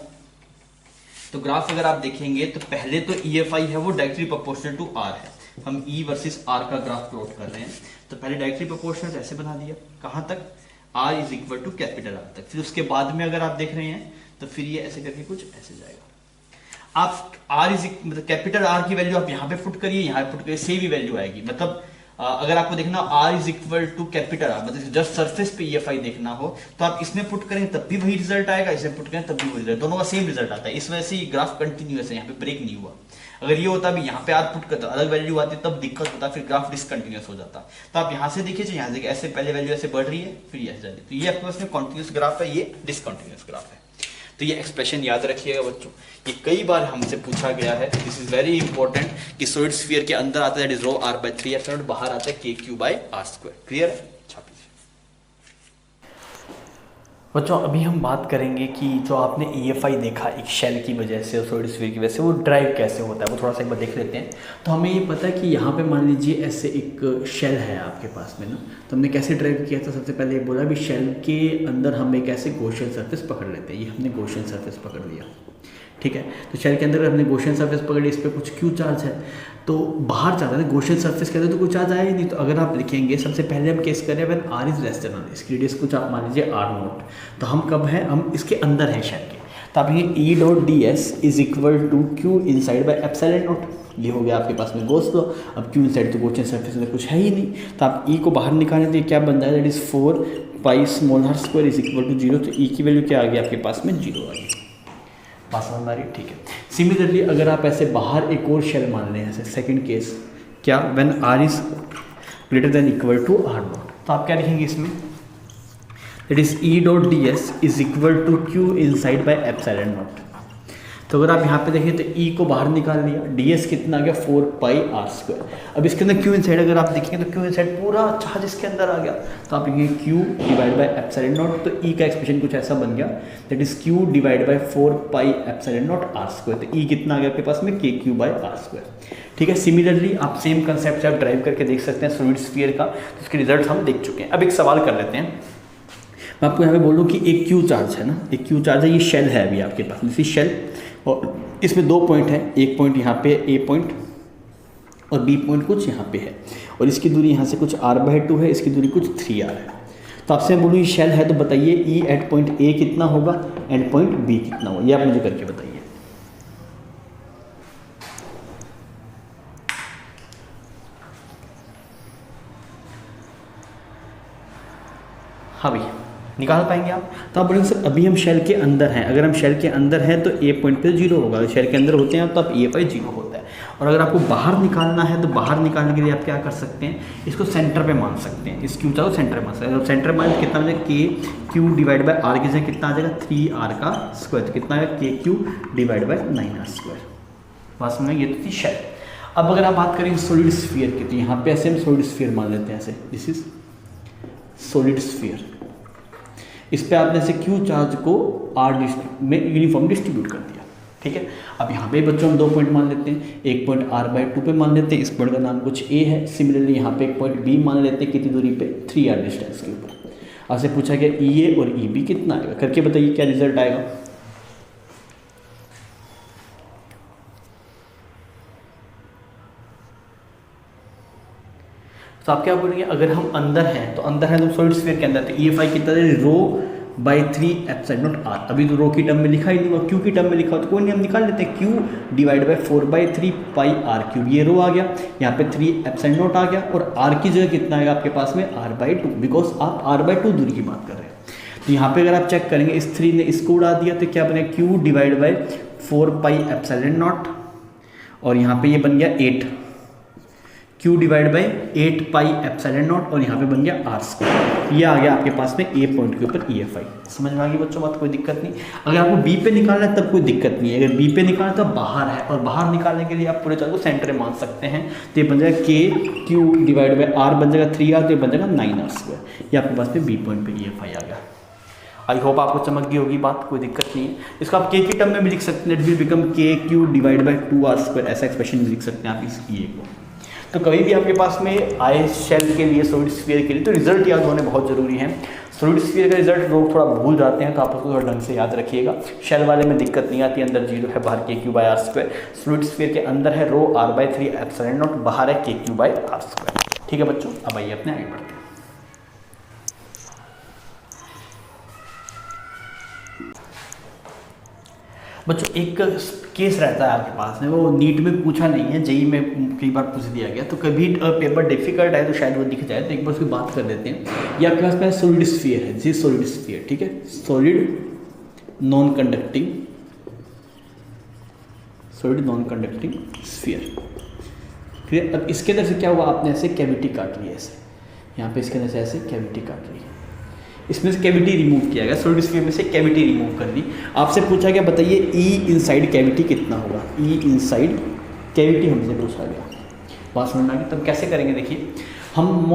तो ग्राफ अगर आप देखेंगे तो पहले तो EFI है वो डायरेक्टली प्रोपोर्शनल टू R है, हम E वर्सेस R का ग्राफ प्लॉट कर रहे हैं, तो पहले डायरेक्टली प्रोपोर्शनल ऐसे बना दिया, कहां तक, R is equal to capital R तक। फिर उसके बाद में अगर आप देख रहे हैं तो फिर ये ऐसे करके कुछ ऐसे जाएगा। आप R इज मतलब कैपिटल R की वैल्यू आप यहाँ पे पुट करिए, यहाँ पे पुट करिए, सेम ही वैल्यू आएगी। मतलब अगर आपको देखना R is equal to capital R, मतलब जस्ट सरफेस पे EFI देखना हो तो आप इसमें पुट करें तब भी वही रिजल्ट आएगा, इसमें पुट करें तब भी वही रिजल्ट, दोनों का सेम रिजल्ट आता है। इस वजह से ग्राफ कंटिन्यूअस है, यहाँ पे ब्रेक नहीं हुआ। अगर ये होता भी यहाँ पे R पुट करता अलग वैल्यू आती तब दिक्कत होता, फिर ग्राफ डिसकंटिन्यूअस हो जाता। तो आप यहाँ से देखिए, यहाँ से ऐसे पहले वैल्यू ऐसे बढ़ रही है फिर ये ऐसे जा रही है, तो ये आपके पास में कॉन्टिन्यूअस ग्राफ है, ये डिसकंटिन्यूअस ग्राफ है। तो ये एक्सप्रेशन याद रखिएगा बच्चों, ये कई बार हमसे पूछा गया है, दिस इज वेरी इंपॉर्टेंट कि सॉलिड स्फीयर के अंदर आता है रो R बाय 3, बाहर आता है K Q by R square. Clear है। बच्चों अभी हम बात करेंगे कि जो आपने EFI देखा एक शेल की वजह से और सॉलिड स्फीयर की वजह से, वो ड्राइव कैसे होता है वो थोड़ा सा एक बार देख लेते हैं। तो हमें ये पता है कि यहाँ पे मान लीजिए ऐसे एक शेल है आपके पास में ना, तो हमने कैसे ड्राइव किया था, सबसे पहले ये बोला भी शेल के अंदर हम एक ऐसे गॉसियन सरफेस पकड़ लेते हैं, ये हमने गॉसियन सरफेस पकड़ लिया। ठीक है, तो शेल के अंदर हमने गॉसियन सरफेस पकड़ी, इस पर कुछ Q चार्ज है, तो बाहर जाता है गॉसियन सरफेस के अंदर तो कुछ चार्ज आया ही नहीं। तो अगर आप लिखेंगे सबसे पहले हम केस करें when R is less then R, इसकी रेडियस कुछ आप मान लीजिए R0, तो हम कब हैं, हम इसके अंदर हैं शेल के, तो आप ये E dot ds is equal to Q inside by epsilon naught, ये हो गया आपके पास में गॉस लॉ। अब Q इनसाइड तो गॉसियन सरफेस में कुछ है ही नहीं, तो आप E को बाहर निकालें तो ये क्या बन जाएगा, that is 4 pi small r square is equal to 0, तो E की वैल्यू क्या आ गई आपके पास में 0 आ गई। बात समझ आ रही है। ठीक है, सिमिलरली अगर आप ऐसे बाहर एक और शेल मान लें, ऐसे सेकंड केस क्या, when R is greater than equal to R0, तो आप क्या लिखेंगे इसमें, that is E dot ds is equal to Q inside by epsilon naught. तो अगर आप यहाँ पे देखें तो E को बाहर निकाल लिया, ds कितना आ गया 4 पाई r स्क्वायर। अब इसके अंदर Q इनसाइड अगर आप देखेंगे तो Q इनसाइड पूरा चार्ज इसके अंदर आ गया, तो आप लिखेंगे Q divide by epsilon naught, तो E का एक्सप्रेशन कुछ ऐसा बन गया, that is Q divide by 4 pi epsilon not r square, तो E कितना आ गया आपके पास में KQ बाय r स्क्वायर। ठीक है, सिमिलरली आप सेम कंसेप्ट से आप ड्राइव करके देख सकते हैं सॉलिड स्फीयर का, तो इसके रिजल्ट हम देख चुके हैं। अब एक सवाल कर लेते हैं, मैं आपको यहाँ पे बोलूँ कि एक क्यू चार्ज है ना, एक क्यू चार्ज है, ये शेल है अभी आपके पास, दिस इज शेल, और इसमें 2 पॉइंट है, एक पॉइंट यहाँ पे ए पॉइंट और बी पॉइंट कुछ यहाँ पे है, और इसकी दूरी यहाँ से कुछ r/2 है, इसकी दूरी कुछ 3r है। तो आपसे मैं बोलूँ ये शेल है, तो बताइए ई एट पॉइंट ए कितना होगा, एंड पॉइंट बी कितना होगा, ये आप मुझे करके बताइए। हाँ भैया निकाल पाएंगे आप? तो आप बोलेंगे सर अभी हम शेल के अंदर हैं, अगर हम शेल के अंदर हैं तो ए पॉइंट पे 0 होगा, अगर शेल के अंदर होते हैं तो आप EFI 0 होता है। और अगर आपको बाहर निकालना है तो बाहर निकालने के लिए आप क्या कर सकते हैं, इसको सेंटर पे मान सकते हैं, इस क्यू चार्ज को सेंटर पे मान सकते हैं। सेंटर मान कितना हो जाएगा, के क्यू डिवाइड बाई आर की जगह कितना आ जाएगा 3r का स्क्वायर, तो कितना आएगा के Q divide by 9r square. बात समझ में, ये तो थी शेल। अब अगर आप बात करें सॉलिड स्फीयर की, तो यहाँ पे ऐसे हम सॉलिड स्फीयर मान लेते हैं, ऐसे दिस इज सॉलिड स्फीयर। इस पे आपने से क्यू चार्ज को आर में यूनिफॉर्म डिस्ट्रीब्यूट कर दिया, ठीक है। अब यहाँ पे बच्चों हम 2 पॉइंट मान लेते हैं, एक पॉइंट r/2 पे मान लेते हैं, इस पॉइंट का नाम कुछ a है। सिमिलरली यहाँ पे एक पॉइंट b मान लेते हैं, कितनी दूरी पे 3r डिस्टेंस के ऊपर। आपसे पूछा गया EA और EB कितना आएगा, करके बताइए क्या रिजल्ट आएगा। तो आप क्या बोलेंगे, अगर हम अंदर हैं तो अंदर हैं तो सॉलिड स्फीयर के अंदर, तो EFI कितना है ρ/3 r। अभी तो रो की टर्म में लिखा ही नहीं हुआ, क्यू की टर्म में लिखा हो तो कोई नहीं, हम निकाल लेते हैं, क्यू डिवाइड बाई 4/3 πr3, ये रो आ गया, यहाँ पे 3 आ गया, और r की जगह कितना आएगा आपके पास में r/2, बिकॉज आप r/2 दूरी की बात कर रहे हैं। तो यहाँ पे अगर आप चेक करेंगे, इस 3 ने इसको उड़ा दिया तो क्या बनेगा, क्यू डिवाइड बाई 4πε0, और यहाँ पे ये बन गया 8, Q डिवाइड बाई 8πε0, और यहाँ पे बन गया r स्क्वायर। ये आ गया आपके पास में ए पॉइंट के ऊपर EFI। समझ में आ गई बच्चों बात, कोई दिक्कत नहीं। अगर आपको बी पे निकालना है तब कोई दिक्कत नहीं है, अगर बी पे निकालना तो बाहर है, और बाहर निकालने के लिए आप पूरे चार्ज को सेंटर में मान सकते हैं, तो ये बन जाएगा के क्यू डिवाइड बाई आर बन जाएगा 3r, तो ये बन जाएगा 9r स्क्वायर। ये आपके पास में बी पॉइंट पर EFI आ गया। आई होप आपको चमक गई होगी बात, कोई दिक्कत नहीं है। इसको आप के की टर्म में भी लिख सकते हैं, इट विल बिकम के Q divide by 2r square, ऐसा एक्सप्रेशन भी लिख सकते हैं आप इस EA को। तो कभी भी आपके पास में आए शेल के लिए, सॉलिड स्फीयर के लिए, तो रिजल्ट याद होने बहुत ज़रूरी है। सॉलिड स्फीयर का रिजल्ट लोग थोड़ा भूल जाते हैं, तो आप उसको थोड़ा ढंग से याद रखिएगा। शेल वाले में दिक्कत नहीं आती, अंदर 0 है, बाहर K Q by R square. Solid sphere के अंदर है ρr/3ε0, बाहर है K Q by R square. ठीक है बच्चों, अब आइए अपने आगे बढ़ते हैं। बच्चों एक केस रहता है आपके पास में, वो नीट में पूछा नहीं है, जेई में कई बार पूछ दिया गया, तो कभी पेपर डिफिकल्ट है तो शायद वो दिख जाए, तो एक बार उसकी बात कर लेते हैं। ये आपके पास में सॉलिड स्फीयर है जी, सॉलिड स्फीयर, ठीक है, सॉलिड नॉन कंडक्टिंग स्फीयर। फिर अब इसके अंदर से क्या हुआ, आपने ऐसे कैविटी काट ली, ऐसे यहाँ पे इसके अंदर से ऐसे कैविटी काट ली, इसमें से कैविटी रिमूव किया गया, सॉलिड स्फीयर में से कैविटी रिमूव कर दी। आपसे पूछा गया बताइए E इनसाइड कैविटी कितना होगा, E इनसाइड कैविटी हमसे पूछा गया। बात समझ में आ गई, तब कैसे करेंगे, देखिए हम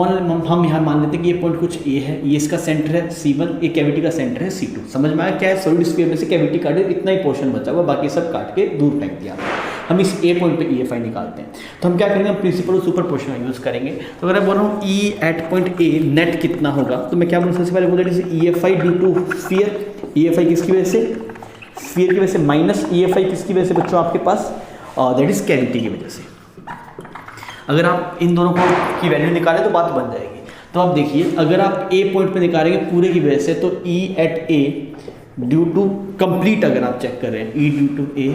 यहाँ मान लेते हैं कि ये पॉइंट कुछ A है, ये इसका सेंटर है C1, ये कैविटी का सेंटर है C2। समझ में आया क्या है, सॉलिड स्फीयर में से कैविटी काटे, इतना ही पोर्शन बचा हुआ, बाकी सब काट के दूर फेंक दिया। हम इस ए पॉइंट पे EFI निकालते हैं, तो हम क्या करेंगे, हम प्रिंसिपल ऑफ सुपर पोजिशन का यूज़ करेंगे। तो अगर मैं बोल रहा हूँ E at point A net कितना होगा, तो मैं क्या बोलूँ, सबसे पहले बोल रहा हूँ EFI due to sphere, EFI किसकी वजह से, स्फीयर की वजह से, माइनस EFI किसकी वजह से बच्चों आपके पास, दैट इज कैविटी की वजह से। अगर आप इन दोनों को की वैल्यू निकालें तो बात बन जाएगी। तो आप देखिए, अगर आप ए पॉइंट पे निकालेंगे पूरे की वजह से, तो E at A due to complete, अगर आप चेक कर रहे हैं E due to A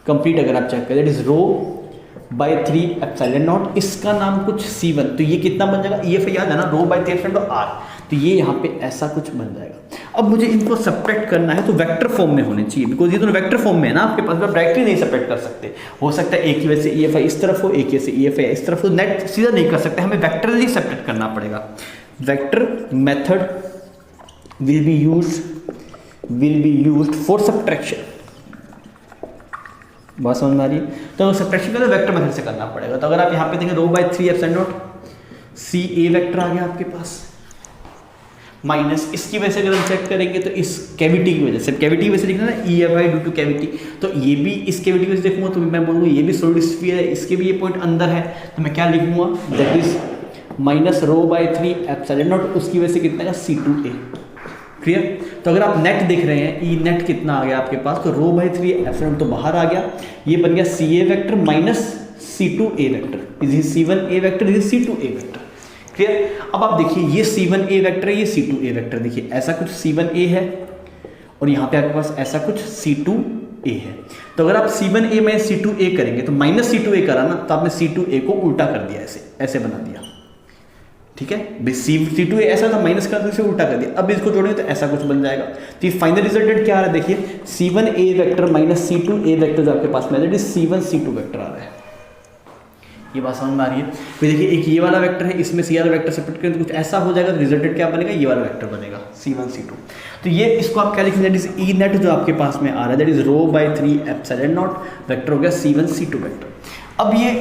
complete, अगर आप चेक करें, दैट इज ρ/3ε0, इसका नाम कुछ C1, तो ये कितना बन जाएगा, EFI याद है ना, ρ/3r, तो ये यहाँ पे ऐसा कुछ बन जाएगा। अब मुझे इनको सब्ट्रैक्ट करना है तो वेक्टर फॉर्म में होने चाहिए, बिकॉज ये दोनों वेक्टर फॉर्म में है ना आपके पास, आप डायरेक्टली नहीं सब्ट्रैक्ट कर सकते। हो सकता है एक की वजह से EFI इस तरफ हो, एक की वजह से EFI इस तरफ हो, नेट सीधा नहीं कर सकते, हमें वेक्टरली सब्ट्रैक्ट करना पड़ेगा। Vector method will be used for subtraction. बात समझ में आ रही है, तो सब्ट्रैक्शन का तो वेक्टर मेथड से करना पड़ेगा। तो अगर आप यहाँ पे देखें ρ/3ε0, CA वेक्टर आ गया आपके पास, माइनस इसकी वजह से अगर हम चेक करेंगे तो इस कैविटी की वजह से, कैविटी की वजह से लिखना ना EFI ड्यू टू कैविटी, तो ये भी इस कैविटी की वजह से देखूंगा तो मैं बोलूँगा ये भी सॉलिड स्फीयर है, इसके भी ये पॉइंट अंदर है, तो मैं क्या लिखूंगा, that is minus rho by 3 epsilon not, उसकी वजह से कितना है C2a। क्लियर? तो अगर आप नेट देख रहे हैं ई नेट कितना आ गया आपके पास, तो रो बाई 3 एप्सिलॉन तो बाहर आ गया, ये बन गया CA vector minus C2a vector, is C1a vector, is C2a vector. Clear? अब आप देखिए ये C1a वेक्टर है, ये C2a वेक्टर, देखिए ऐसा कुछ C1a है और यहाँ पे आपके पास ऐसा कुछ C2a है। तो अगर आप C1a में C2a करेंगे तो माइनस C2a करा ना, तो आपने C2a को उल्टा कर दिया, ऐसे ऐसे बना दिया। ठीक है, C2a ऐसा था, माइनस का तो इसे उल्टा कर दिया। अब इसको जोड़ेंगे तो ऐसा कुछ बन जाएगा। तो ये फाइनल रिजल्टेंट क्या आ रहा है, देखिए C1a vector minus C2a vector जो आपके पास में है, C1 C2 वेक्टर आ रहा है। ये बात समझ में आ रही है? फिर देखिए एक ये वाला वेक्टर है, इसमें C वाला वेक्टर सेपरेट करें तो कुछ ऐसा हो जाएगा, रिजल्टेंट क्या बनेगा, ये वाला वेक्टर बनेगा C1 C2। तो ये इसको आप क्या लिखेंगे, दैट इज ई नेट जो आपके पास में आ रहा है, that is rho by 3 epsilon naught vector हो गया C1 C2 वेक्टर। अब ये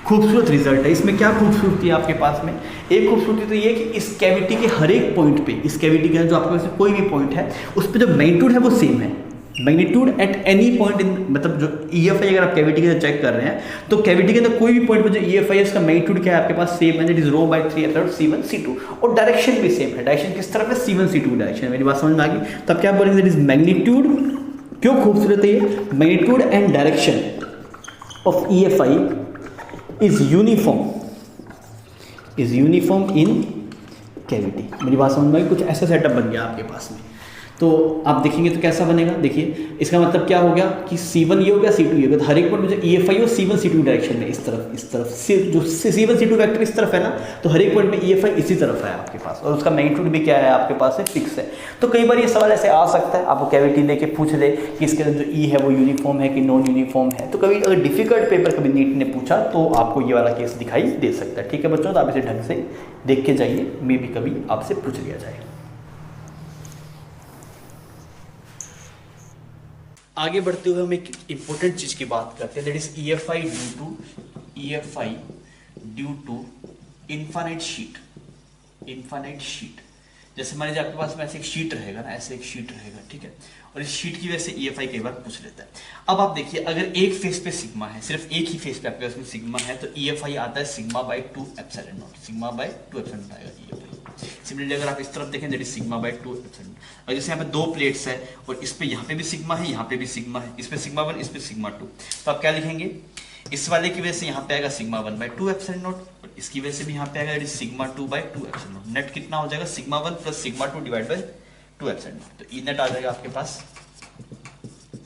खूबसूरत रिजल्ट है, इसमें क्या खूबसूरती है आपके पास में, एक खूबसूरती तो ये है कि इस कैविटी के हर एक पॉइंट पे, इस कैविटी के जो आपके पास कोई भी पॉइंट है उस पर जो मैग्नीट्यूड है वो सेम है। Magnitude at any point in, मतलब जो EFI अगर आप कैविटी के अंदर चेक कर रहे हैं तो कैविटी के अंदर कोई भी पॉइंट पर जो EFI है उसका मैग्नीट्यूड क्या है आपके पास सेम है, that is rho by 3 epsilon C1 C2, और डायरेक्शन भी सेम है। डायरेक्शन किस तरफ है, C1 C2 डायरेक्शन। मेरी बात समझ में आ गई? तब क्या बोलेंगे, दैट इज मैग्नीट्यूड, क्यों खूबसूरत है ये, magnitude and direction of EFI is uniform in cavity. मेरी बात समझ में आई? कुछ ऐसा सेटअप बन गया आपके पास में। तो आप देखेंगे तो कैसा बनेगा, देखिए इसका मतलब क्या हो गया कि C1 ये हो गया, C2 ये हो गया, तो हर एक पॉइंट में जो EFI हो C1 C2 डायरेक्शन में, इस तरफ जो C1 C2 वेक्टर इस तरफ है ना, तो हर एक पॉइंट में EFI इसी तरफ है आपके पास, और उसका मैग्नीट्यूड भी क्या है आपके पास है, फिक्स है। तो कई बार ये सवाल ऐसे आ सकता है, आपको कैविटी लेके पूछ ले कि इसके अंदर जो E है वो यूनिफॉर्म है कि नॉन यूनिफॉर्म है। तो कभी अगर डिफिकल्ट पेपर कभी नीट ने पूछा तो आपको ये वाला केस दिखाई दे सकता है। ठीक है बच्चों, तो आप इसे ढंग से देख के जाइए, मे भी कभी आपसे पूछ लिया जाए। आगे बढ़ते हुए हम एक इंपॉर्टेंट चीज की बात करते हैं, that is EFI due to infinite sheet. जैसे मान लीजिए आपके पास में ऐसे एक शीट रहेगा ना, ऐसे एक शीट रहेगा, ठीक है, और इस शीट की वजह से EFI कई बार पूछ लेता है। अब आप देखिए अगर एक फेस पे सिग्मा है, सिर्फ एक ही फेस पे आपके पास में सिग्मा है, तो EFI आता है सिग्मा बाई 2 एप्सिलॉन नॉट आएगा EFI। सिमिलरली अगर आप इस तरफ देखें, that is sigma by 2 epsilon. और जैसे यहाँ पे दो प्लेट्स है और इस पे यहाँ पे भी सिग्मा है, यहाँ पे भी सिग्मा है, इस पे सिग्मा 1, इस पे सिग्मा 2, तो आप क्या लिखेंगे, इस वाले की वजह से यहाँ पे आएगा सिग्मा 1 बाई 2 एप्सिलॉन नॉट, और इसकी वजह से भी यहाँ पे आएगा that is sigma 2 by 2 epsilon naught. Net कितना हो जाएगा, sigma 1 plus sigma 2 divide by 2 epsilon naught. तो ई नेट आ जाएगा आपके पास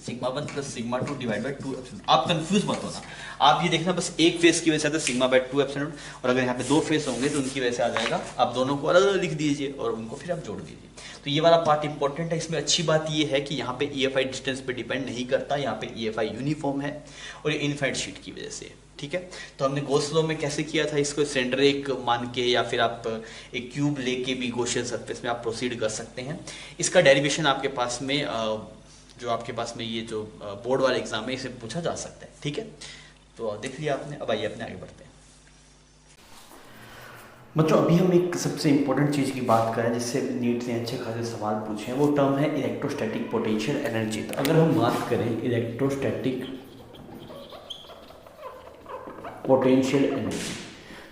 sigma 1 plus sigma 2 divide by 2 epsilon. आप कंफ्यूज मत होना, आप ये देखना बस एक फेस की वजह से आता है सिग्मा बाई 2 एप्सिलॉन, और अगर यहाँ पे दो फेस होंगे तो उनकी वजह से आ जाएगा, आप दोनों को अलग अलग लिख दीजिए और उनको फिर आप जोड़ दीजिए। तो ये वाला पार्ट इंपॉर्टेंट है। इसमें अच्छी बात ये है कि यहाँ पे EFI डिस्टेंस पे डिपेंड नहीं करता, यहाँ पे EFI यूनिफॉर्म है और ये इनफाइनाइट शीट की वजह से। ठीक है, तो हमने गॉस लॉ में कैसे किया था, इसको सेंटर एक मान के या फिर आप एक क्यूब लेके भी गॉसियन सरफेस में आप प्रोसीड कर सकते हैं। इसका डेरिवेशन आपके पास में जो आपके पास में ये जो बोर्ड वाले एग्जाम में इसे पूछा जा सकता है। ठीक है, तो देख लिया आपने, अब आइए अपने आगे बढ़ते हैं। बच्चों अभी हम एक सबसे इंपॉर्टेंट चीज़ की बात करें जिससे नीट ने अच्छे खासे सवाल पूछे हैं, वो टर्म है इलेक्ट्रोस्टैटिक पोटेंशियल एनर्जी। तो अगर हम बात करें इलेक्ट्रोस्टैटिक पोटेंशियल एनर्जी,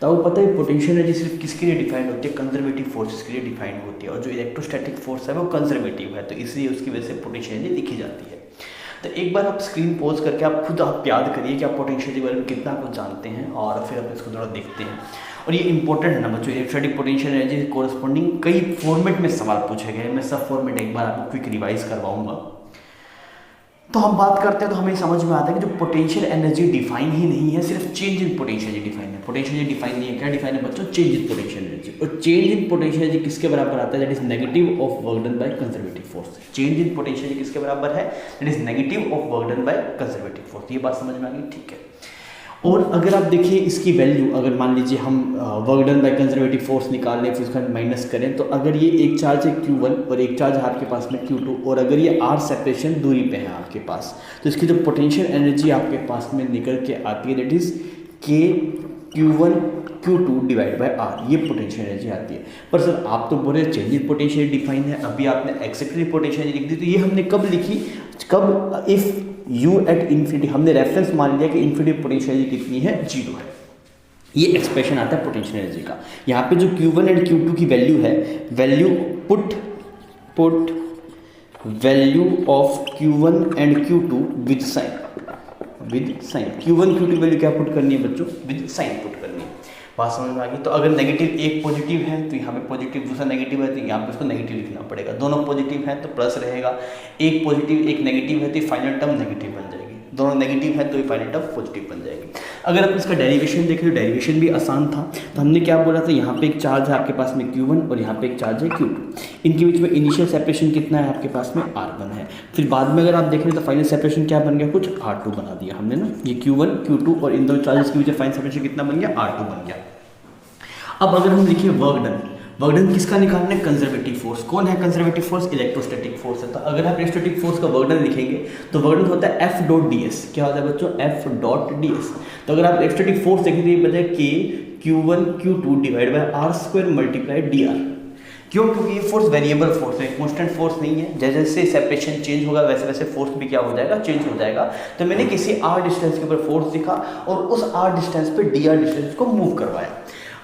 तो आपको पता है पोटेंशियल एनर्जी सिर्फ किसके लिए डिफाइंड होती है, कंजर्वेटिव फोर्सेस के लिए डिफाइंड होती है, और जो इलेक्ट्रोस्टैटिक फोर्स है वो कंजर्वेटिव है, तो इसलिए उसकी वजह से पोटेंशियल एनर्जी लिखी जाती है। तो एक बार आप स्क्रीन पॉज करके आप याद करिए कि आप पोटेंशियल के बारे में कितना कुछ जानते हैं, और फिर आप इसको थोड़ा देखते हैं। और ये इंपॉर्टेंट है ना बच्चों, इलेक्ट्रोस्टैटिक पोटेंशियल एनर्जी के कोरस्पॉन्डिंग कई फॉर्मेट में सवाल पूछे गए, मैं सब फॉर्मेट एक बार आपको क्विक रिवाइज करवाऊंगा। तो हम बात करते हैं तो हमें समझ में आता है कि जो पोटेंशियल एनर्जी डिफाइन ही नहीं है, सिर्फ change in potential energy define है। पोटेंशियल एनर्जी डिफाइन नहीं है, क्या डिफाइन है बच्चों, चेंज इन पोटेंशियल एनर्जी। और चेंज इन पोटेंशियल एनर्जी किसके बराबर आता है, that is negative of work done by conservative force. Change in potential energy किसके बराबर है, that is negative of work done by conservative force. ये बात समझ में आ गई, ठीक है। और अगर आप देखिए इसकी वैल्यू, अगर मान लीजिए हम work done by conservative force निकाल लें, फिर उसका माइनस करें, तो अगर ये एक चार्ज है Q1 और एक चार्ज है आपके पास में Q2, और अगर ये R सेपरेशन दूरी पे है आपके पास, तो इसकी जो पोटेंशियल एनर्जी आपके पास में निकल के आती है, that is K Q1 Q2 divide by R, ये पोटेंशियल एनर्जी आती है। पर सर आप तो बोले चेंज इन पोटेंशियल डिफाइन है, अभी आपने एक्सेप्टरी पोटेंशियल लिख दी, तो ये हमने कब लिखी, कब, इफ़ U एट इन्फिनिटी, हमने रेफरेंस मान लिया कि इन्फिनिटी पोटेंशियल कितनी है, 0 है। ये एक्सप्रेशन आता है पोटेंशियल एनर्जी का। यहाँ पे जो Q1 एंड Q2 की वैल्यू है, value put value of Q1 and Q2 with sign Q1 Q2 value क्या पुट करनी है बच्चों, विद साइन पुट करनी है। बात समझ में आ गई। तो अगर नेगेटिव एक पॉजिटिव है तो यहाँ पे पॉजिटिव, दूसरा नेगेटिव है तो यहाँ पे उसको नेगेटिव लिखना पड़ेगा। दोनों पॉजिटिव है तो प्लस रहेगा, एक पॉजिटिव एक नेगेटिव है तो फाइनल टर्म नेगेटिव बन जाएगी, दोनों नेगेटिव है तो ये फाइनल टर्म पॉजिटिव बन जाएगी। अगर आप इसका डेरिवेशन देखें तो डेरिवेशन भी आसान था। तो हमने क्या बोला था, यहाँ पे एक चार्ज है आपके पास में Q1 और यहाँ पे एक चार्ज है Q2। इनके बीच में इनिशियल सेपरेशन कितना है आपके पास में, R1 है। फिर बाद में अगर आप देख रहे हैं तो फाइनल सेपरेशन क्या बन गया, कुछ R2 बना दिया हमने ना। ये Q1 Q2 और इन दोनों चार्जेस के बीच में फाइनल सेपरेशन कितना बन गया, R2 बन गया। अब अगर हम लिखिए वर्क डन किसका निकालना है, कंजर्वेटिव फोर्स। कौन है कंजर्वेटिव फोर्स, इलेक्ट्रोस्टैटिक फोर्स है। तो अगर आप इलेक्ट्रोस्टैटिक फोर्स का वर्क डन लिखेंगे तो वर्क डन होता है F.ds। क्या होता है बच्चों, F.ds। तो अगर आप इलेक्ट्रोस्टैटिक फोर्स देखें तो ये बता है Q1 Q2 divide by R² multiply dr। क्यों, क्योंकि ये फोर्स वेरिएबल फोर्स है, कांस्टेंट फोर्स नहीं है। जैसे जैसे सेपरेशन चेंज होगा वैसे वैसे फोर्स भी क्या हो जाएगा, चेंज हो जाएगा। तो मैंने किसी r डिस्टेंस के ऊपर फोर्स दिखा और उस r डिस्टेंस पे dr डिस्टेंस को मूव करवाया।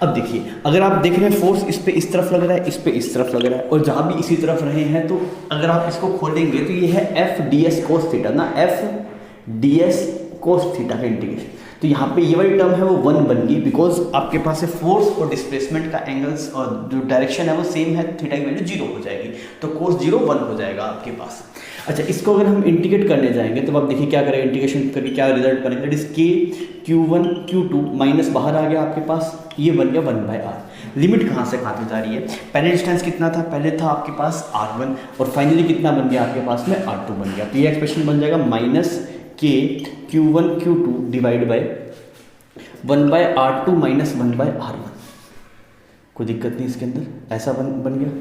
अब देखिए, अगर आप देख रहे हैं फोर्स इस पे इस तरफ लग रहा है, इस पे इस तरफ लग रहा है और जहाँ भी इसी तरफ रहे हैं, तो अगर आप इसको खोलेंगे तो ये है F.ds cos थीटा ना, F.ds cos थीटा का इंटीग्रेशन। तो यहाँ पे ये वाली टर्म है वो 1 बन गई, बिकॉज आपके पास है फोर्स और डिस्प्लेसमेंट का एंगल्स और जो डायरेक्शन है वो सेम है, थीटा की वैल्यू 0 हो जाएगी। तो cos 0 1 हो जाएगा आपके पास। अच्छा, इसको अगर हम इंटीग्रेट करने जाएंगे तो आप देखिए क्या करेंगे, इंटीग्रेशन करके क्या रिजल्ट बनेगा, that is Q1 Q2 minus बाहर आ गया आपके पास, ये बन गया 1/r। लिमिट कहाँ से कहाँ पे जा रही है, पहले डिस्टेंस कितना था, पहले था आपके पास R1 और फाइनली कितना बन गया आपके पास में R2 बन गया। तो ये एक्सप्रेशन बन जाएगा minus K Q1 Q2 divide by 1/r2 minus 1/r1। कोई दिक्कत नहीं इसके अंदर, ऐसा बन गया,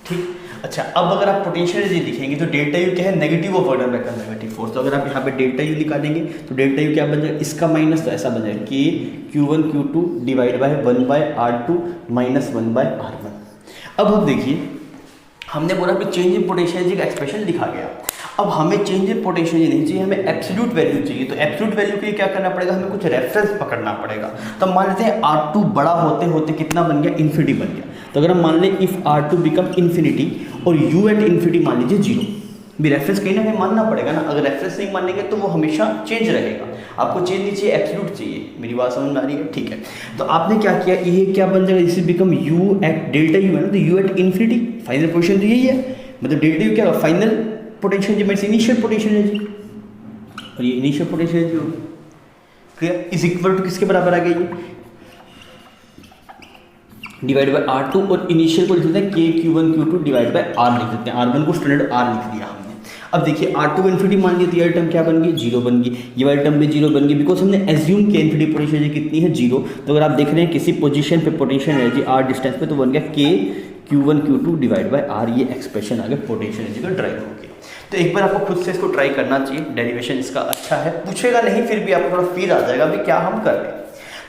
ठीक। अच्छा, अब अगर आप पोटेंशियल एनर्जी लिखेंगे तो डेल्टा यू क्या है, negative of order by conservative force. तो अगर आप यहाँ पे डेल्टा यू निकालेंगे तो डेल्टा यू क्या बन जाएगा, इसका माइनस, तो ऐसा बन जाएगा कि Q1 Q2 divide by 1/r2 minus 1/r1। अब हम देखिए, हमने बोला कि चेंज इन पोटेंशियल एनर्जी का एक्सप्रेशन लिखा गया। अब हमें चेंज इन पोटेंशियल एनर्जी नहीं चाहिए, हमें एब्सोल्यूट वैल्यू चाहिए। तो एब्सोल्यूट वैल्यू के लिए क्या करना पड़ेगा, हमें कुछ रेफरेंस पकड़ना पड़ेगा। तो मान लेते हैं R2 बड़ा होते होते कितना बन गया, इन्फिनिटी बन गया। तो अगर हम मान लें इफ R2 बिकम इन्फिनिटी और U एट इन्फिनिटी मान लीजिए 0, भी रेफरेंस कहीं ना कहीं मानना पड़ेगा ना। अगर रेफरेंस नहीं मानेंगे तो वो हमेशा चेंज रहेगा। आपको चेंज नहीं चाहिए, एब्सोल्यूट चाहिए। मेरी बात समझ में आ रही है, ठीक है। तो आपने क्या किया, ये क्या बन जाएगा, इसे become U at delta U है ना, तो U at infinity final position तो यही है, मतलब डेल्टा यू क्या होगा, final potential energy means initial potential energy, और ये इनिशियल पोटेंशियल एनर्जी होगी। क्लियर, इज इक्वल टू किसके बराबर आ गई, डिवाइड बाय R2 और इनिशियल को लिख देते हैं Q1 Q2 divide by R लिख देते हैं। R1 को स्टैंडर्ड R लिख दिया हमने। अब देखिए R2 इन्फिनिटी मान लिया तो ये टर्म क्या बन गई, 0 बन गई। ये वाली टर्म भी 0 बन गई, बिकॉज हमने एज्यूम किया इन्फिनिटी पोटेंशियल एनर्जी कितनी है, 0। तो अगर आप देख रहे हैं किसी पोजीशन पे पोटेंशियल एनर्जी R डिस्टेंस पे, तो बन गया Q1 Q2 divide by R। ये एक्सप्रेशन आ गया पोटेंशियल एनर्जी का ड्राइव हो गया। तो एक बार आपको खुद से इसको ट्राई करना चाहिए, डेरिवेशन इसका अच्छा है, पूछेगा नहीं फिर भी आपको थोड़ा फील आ जाएगा भी क्या हम कर रहे हैं।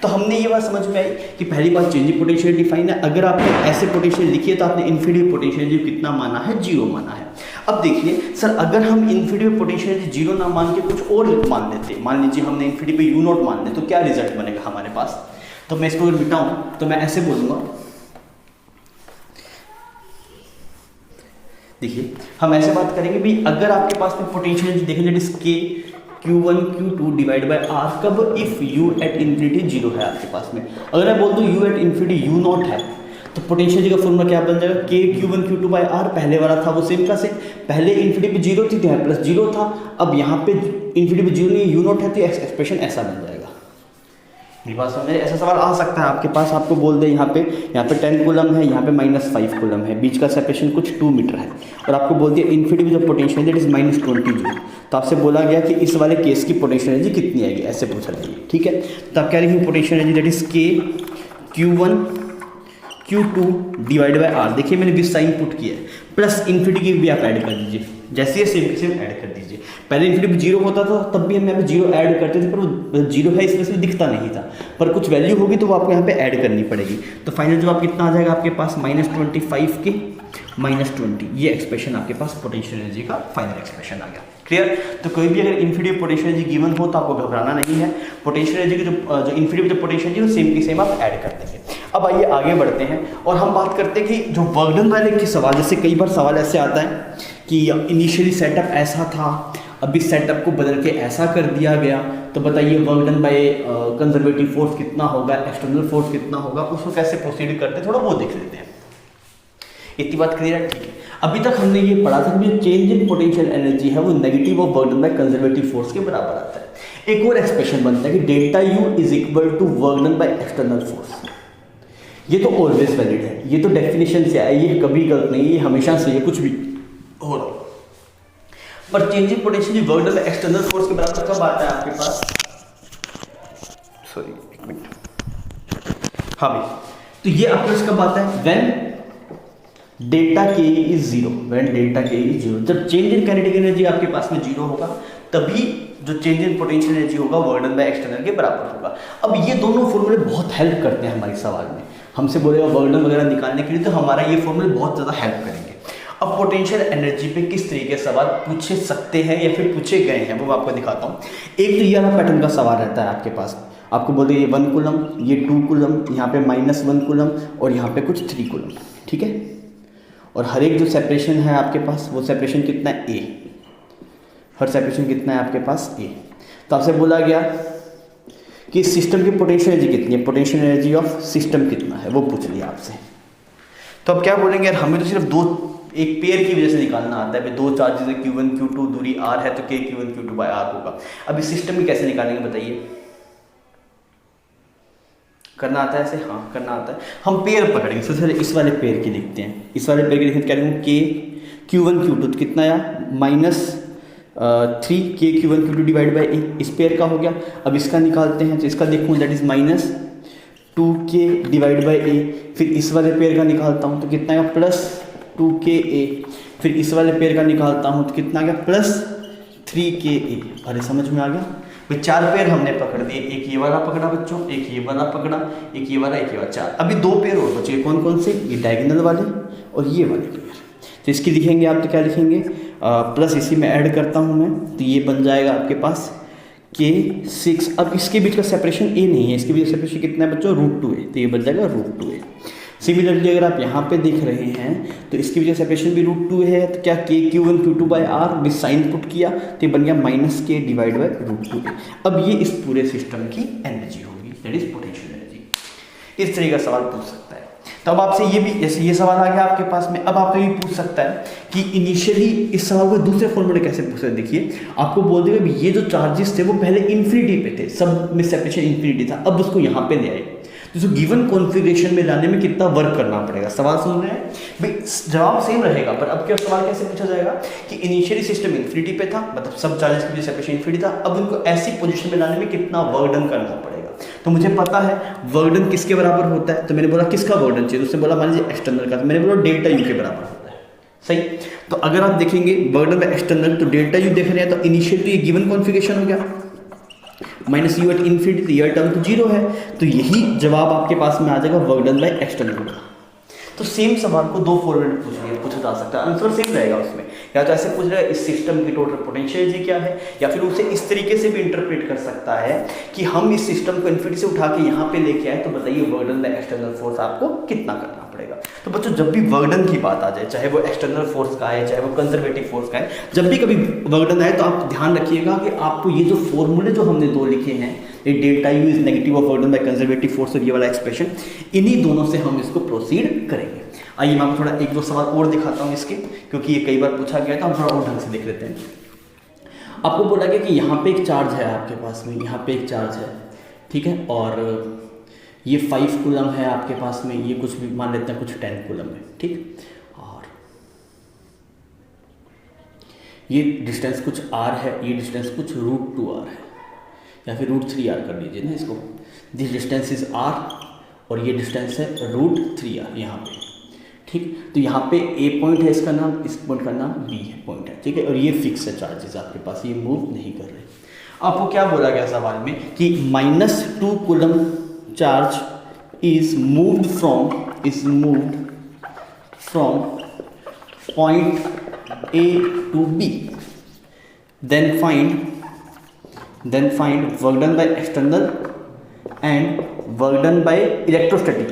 तो हमने ये बात समझ में आई कि पहली बात चेंजिंग पोटेंशियल डिफाइन है। अगर आपने ऐसे पोटेंशियल लिखी है तो आपने इन्फिनिटी पोटेंशियल कितना माना है, 0 माना है। अब देखिए सर, अगर हम इन्फिनिटी पोटेंशियल 0 ना मान के कुछ और मान लेते, मान लीजिए हमने इन्फिनिटी पे U0 मान ले, तो क्या रिजल्ट बनेगा हमारे पास। तो मैं इसको अगर मिटाऊं तो मैं ऐसे बोलूँगा, देखिए हम ऐसे बात करेंगे भी, अगर आपके पास में पोटेंशियल देखें that is Q1 Q2 divide by R, कब, इफ U एट इन्फिनिटी 0 है आपके पास में। अगर मैं बोल दूँ U एट इन्फिनिटी U0 है, तो पोटेंशियल का फॉर्मूला क्या बन जाएगा, Q1 Q2 बाय R। पहले वाला था वो सेम का सेम, पहले इन्फिनिटी पे 0 थी तो यहाँ प्लस 0 था। अब यहाँ पे इन्फिनिटी पे 0 नहीं, U0 है तो एक्सप्रेशन ऐसा बन जाएगा। मेरी बात समझ, ऐसा सवाल आ सकता है आपके पास, आपको बोल दे यहाँ पे 10 कूलम है, यहाँ पे -5 कूलम है, बीच का सेपरेशन कुछ 2 मीटर है, और आपको बोल दिया इन्फिनिटी में जो पोटेंशियल दैट इज -20 जूल। तो आपसे बोला गया कि इस वाले केस की पोटेंशियल एनर्जी कितनी आएगी, ऐसे पूछा जाएगी, ठीक है। तो आप क्या लिखेंगे, potential energy that is Q1 Q2 divide by R। देखिए मैंने विद साइन पुट किया है, प्लस इन्फिनिटी की भी आप ऐड कर दीजिए, जैसे ये सेम सेम ऐड कर दीजिए। पहले इन्फिनिटी 0 होता था तब भी हम यहाँ पे 0 ऐड करते थे, पर वो 0 है इसमें से दिखता नहीं था, पर कुछ वैल्यू होगी तो वो आपको यहाँ पे ऐड करनी पड़ेगी। तो फाइनल जवाब कितना आ जाएगा आपके पास, -25 के -20। ये एक्सप्रेशन आपके पास पोटेंशियल एनर्जी का फाइनल एक्सप्रेशन आ गया। क्लियर। तो कोई भी अगर इन्फिनिटी पोटेंशियल एनर्जी गिवन हो तो आपको घबराना नहीं है, पोटेंशियल एनर्जी की जो इन्फिनिटी पोटेंशियल एनर्जी वो सेम की सेम आप ऐड कर देंगे। अब आइए आगे बढ़ते हैं और हम बात करते हैं कि जो वर्क डन बाय के सवाल, जैसे कई बार सवाल ऐसे आता है कि इनिशियली सेटअप ऐसा था, अभी सेटअप को बदल के ऐसा कर दिया गया, तो बताइए work done by conservative force कितना होगा, एक्सटर्नल फोर्स कितना होगा, उसको कैसे प्रोसीड करते हैं थोड़ा वो देख लेते हैं। इतनी बात क्लियर है, ठीक है। अभी तक हमने ये पढ़ा था कि चेंज इन पोटेंशियल एनर्जी है वो negative of work done by conservative force के बराबर आता है। एक और एक्सप्रेशन बनता है कि delta U is equal to work done by external force. ये तो ऑलवेज वैलिड है, ये तो डेफिनेशन से आया, ये कभी गलत नहीं, ये हमेशा से, ये कुछ भी हो रहा हो। पर change in potential work done by external force के बराबर कब आता है आपके पास, सॉरी एक मिनट, हाँ भाई, तो ये आपके पास कब आता है, व्हेन डेल्टा के इज जीरो, व्हेन डेल्टा के इज जीरो। जब चेंज इन काइनेटिक एनर्जी आपके पास में जीरो होगा तभी जो चेंज इन पोटेंशियल एनर्जी होगा वर्क डन बाय एक्सटर्नल के बराबर होगा। अब ये दोनों फॉर्मूले बहुत हेल्प करते हैं हमारे सवाल में, हमसे बोलेगा वर्क डन वगैरह निकालने के लिए, तो हमारा ये फॉर्मूले बहुत ज़्यादा हेल्प करेंगे। अब पोटेंशियल एनर्जी पे किस तरीके के सवाल पूछे सकते हैं या फिर पूछे गए हैं वो मैं आपको दिखाता हूँ। एक तो ये पैटर्न का सवाल रहता है आपके पास, आपको बोलते ये 1 कूलम, ये 2 कूलम, यहाँ पे -1 कूलम और यहाँ पे कुछ 3 कूलम, ठीक है। और हर एक जो सेपरेशन है आपके पास वो सेपरेशन कितना है, ए, हर सेपरेशन कितना है आपके पास, ए। तो आपसे बोला गया कि सिस्टम की पोटेंशियल एनर्जी कितनी है, पोटेंशियल एनर्जी ऑफ सिस्टम कितना है वो पूछ लिया आपसे। तो अब क्या बोलेंगे यार, हमें तो सिर्फ एक पेयर की वजह से निकालना आता है, दो चार्जेस है Q1 Q2, दूरी r है तो K Q1 Q2 by r होगा। अब इस सिस्टम में कैसे निकालेंगे बताइए, करना आता है ऐसे, हाँ करना आता है। हम पेयर पकड़ेंगे, सबसे पहले इस वाले पेयर की लिखते हैं, इस वाले पेयर की लिखते क्या लिखूँ, K Q1 Q2 तो कितना आया -3 K Q1 Q2 divide by ए, इस पेयर का हो गया। अब इसका निकालते हैं तो इसका लिखूँ that is -2K divide by A, फिर इस वाले पेयर का निकालता हूँ तो कितना आएगा +2KA, फिर इस वाले पेयर का निकालता हूँ तो कितना आ गया +3KA। अरे समझ में आ गया भाई, 4 पेयर हमने पकड़ दिए, एक ये वाला पकड़ा बच्चों, एक ये वाला पकड़ा, एक ये वाला, एक ये वाला, 4। अभी 2 पेयर और बचे, कौन कौन से, ये डायगोनल वाले और ये वाले पेयर। तो इसकी लिखेंगे आप तो क्या लिखेंगे, प्लस इसी में ऐड करता हूँ मैं, तो ये बन जाएगा आपके पास K6। अब इसके बीच का सेपरेशन ए नहीं है, इसके बीच का सेपरेशन कितना है बच्चों, √2 है, तो ये बन जाएगा √2 है। सिमिलरली अगर आप यहाँ पे देख रहे हैं तो इसकी वजह सेपरेशन भी √2 है, तो क्या K Q1 Q2 by R with sign put किया तो ये बन गया -K डिवाइड बाय √2। अब ये इस पूरे सिस्टम की एनर्जी होगी, दैट इज पोटेंशियल एनर्जी। इस तरीके का सवाल पूछ सकता है। तो अब आपसे ये भी, जैसे ये सवाल आ गया आपके पास में, अब आपको ये पूछ सकता है कि इनिशियली इस सवाल को दूसरे फॉर्मूले कैसे पूछ सकते हैं। देखिए आपको बोल देगा ये जो चार्जेस थे वो पहले इन्फिनिटी पे थे, सब में सेपरेशन इन्फिनिटी था, अब उसको यहाँ पे ले आए, तो गिवन कॉन्फ़िगरेशन में लाने में कितना वर्क करना पड़ेगा। सवाल सुन रहे हैं भाई, जवाब सेम रहेगा पर अब क्या सवाल कैसे पूछा जाएगा कि इनिशियली सिस्टम इन्फिनिटी पे था, मतलब सब चार्जेस के लिए सेपरेशन इन्फिनिटी था, अब उनको ऐसी पोजीशन में लाने में कितना वर्क डन करना पड़ेगा। तो मुझे पता है वर्क डन किसके बराबर होता है, तो मैंने बोला किसका वर्क डन चाहिए, उसने बोला मान लीजिए एक्सटर्नल का, तो मैंने बोला डेल्टा यू के बराबर होता है, सही। तो अगर आप देखेंगे वर्क डन बाय एक्सटर्नल तो डेल्टा यू देख रहे हैं, तो इनिशियली ये गिवन कॉन्फ़िगरेशन हो गया, -u एट इन्फिनिटी, तो यह टर्म तो 0 है, तो यही जवाब आपके पास में आ जाएगा वर्क डन बाय एक्सटर्नल का। तो सेम सवाल को 2 फॉर्मेट में पूछा जा सकता है, आंसर सेम रहेगा उसमें, या तो ऐसे पूछ रहा है इस सिस्टम की टोटल पोटेंशियल एनर्जी क्या है, या फिर उसे इस तरीके से भी इंटरप्रेट कर सकता है कि हम इस सिस्टम को इन्फिनिटी से उठा के यहाँ पे लेके आए, तो बताइए work done by external force आपको कितना करना पड़ेगा। तो बच्चों जब भी वर्क डन की बात आ जाए, चाहे वो एक्सटर्नल फोर्स का है चाहे वो कंजर्वेटिव फोर्स का है, जब भी कभी वर्क डन आए तो आप ध्यान रखिएगा कि आपको ये जो फॉर्मूले जो हमने 2 लिखे हैं, ये delta U is negative of work done by conservative force और ये वाला एक्सप्रेशन, इन्हीं दोनों से हम इसको प्रोसीड करेंगे। आइए मैं आपको थोड़ा 1-2 सवाल और दिखाता हूँ इसके, क्योंकि ये कई बार पूछा गया था, हम थोड़ा और ढंग से देख लेते हैं। आपको बोला गया कि यहाँ पे एक चार्ज है आपके पास में, यहाँ पे एक चार्ज है, ठीक है, और ये 5 कूलम है आपके पास में, ये कुछ भी मान लेते हैं कुछ 10 कूलम है, ठीक, और ये डिस्टेंस कुछ r है, ये डिस्टेंस कुछ √2r है, या फिर √3r कर लीजिए ना इसको। दिस डिस्टेंस इज r और ये डिस्टेंस है √3r यहाँ पे, ठीक। तो यहाँ पे A पॉइंट है, इसका नाम, इस पॉइंट का नाम B है पॉइंट है, ठीक है, और ये फिक्स है चार्जेस आपके पास, ये मूव नहीं कर रहे। आपको क्या बोला गया सवाल में कि -2 coulomb charge is moved from point A to B, then find work done by external and work done by electrostatic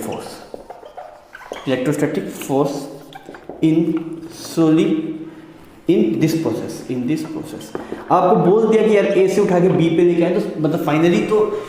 force in this process. आपको बोल दिया कि यार ए से उठा के बी पे लेके आए, तो मतलब फाइनली तो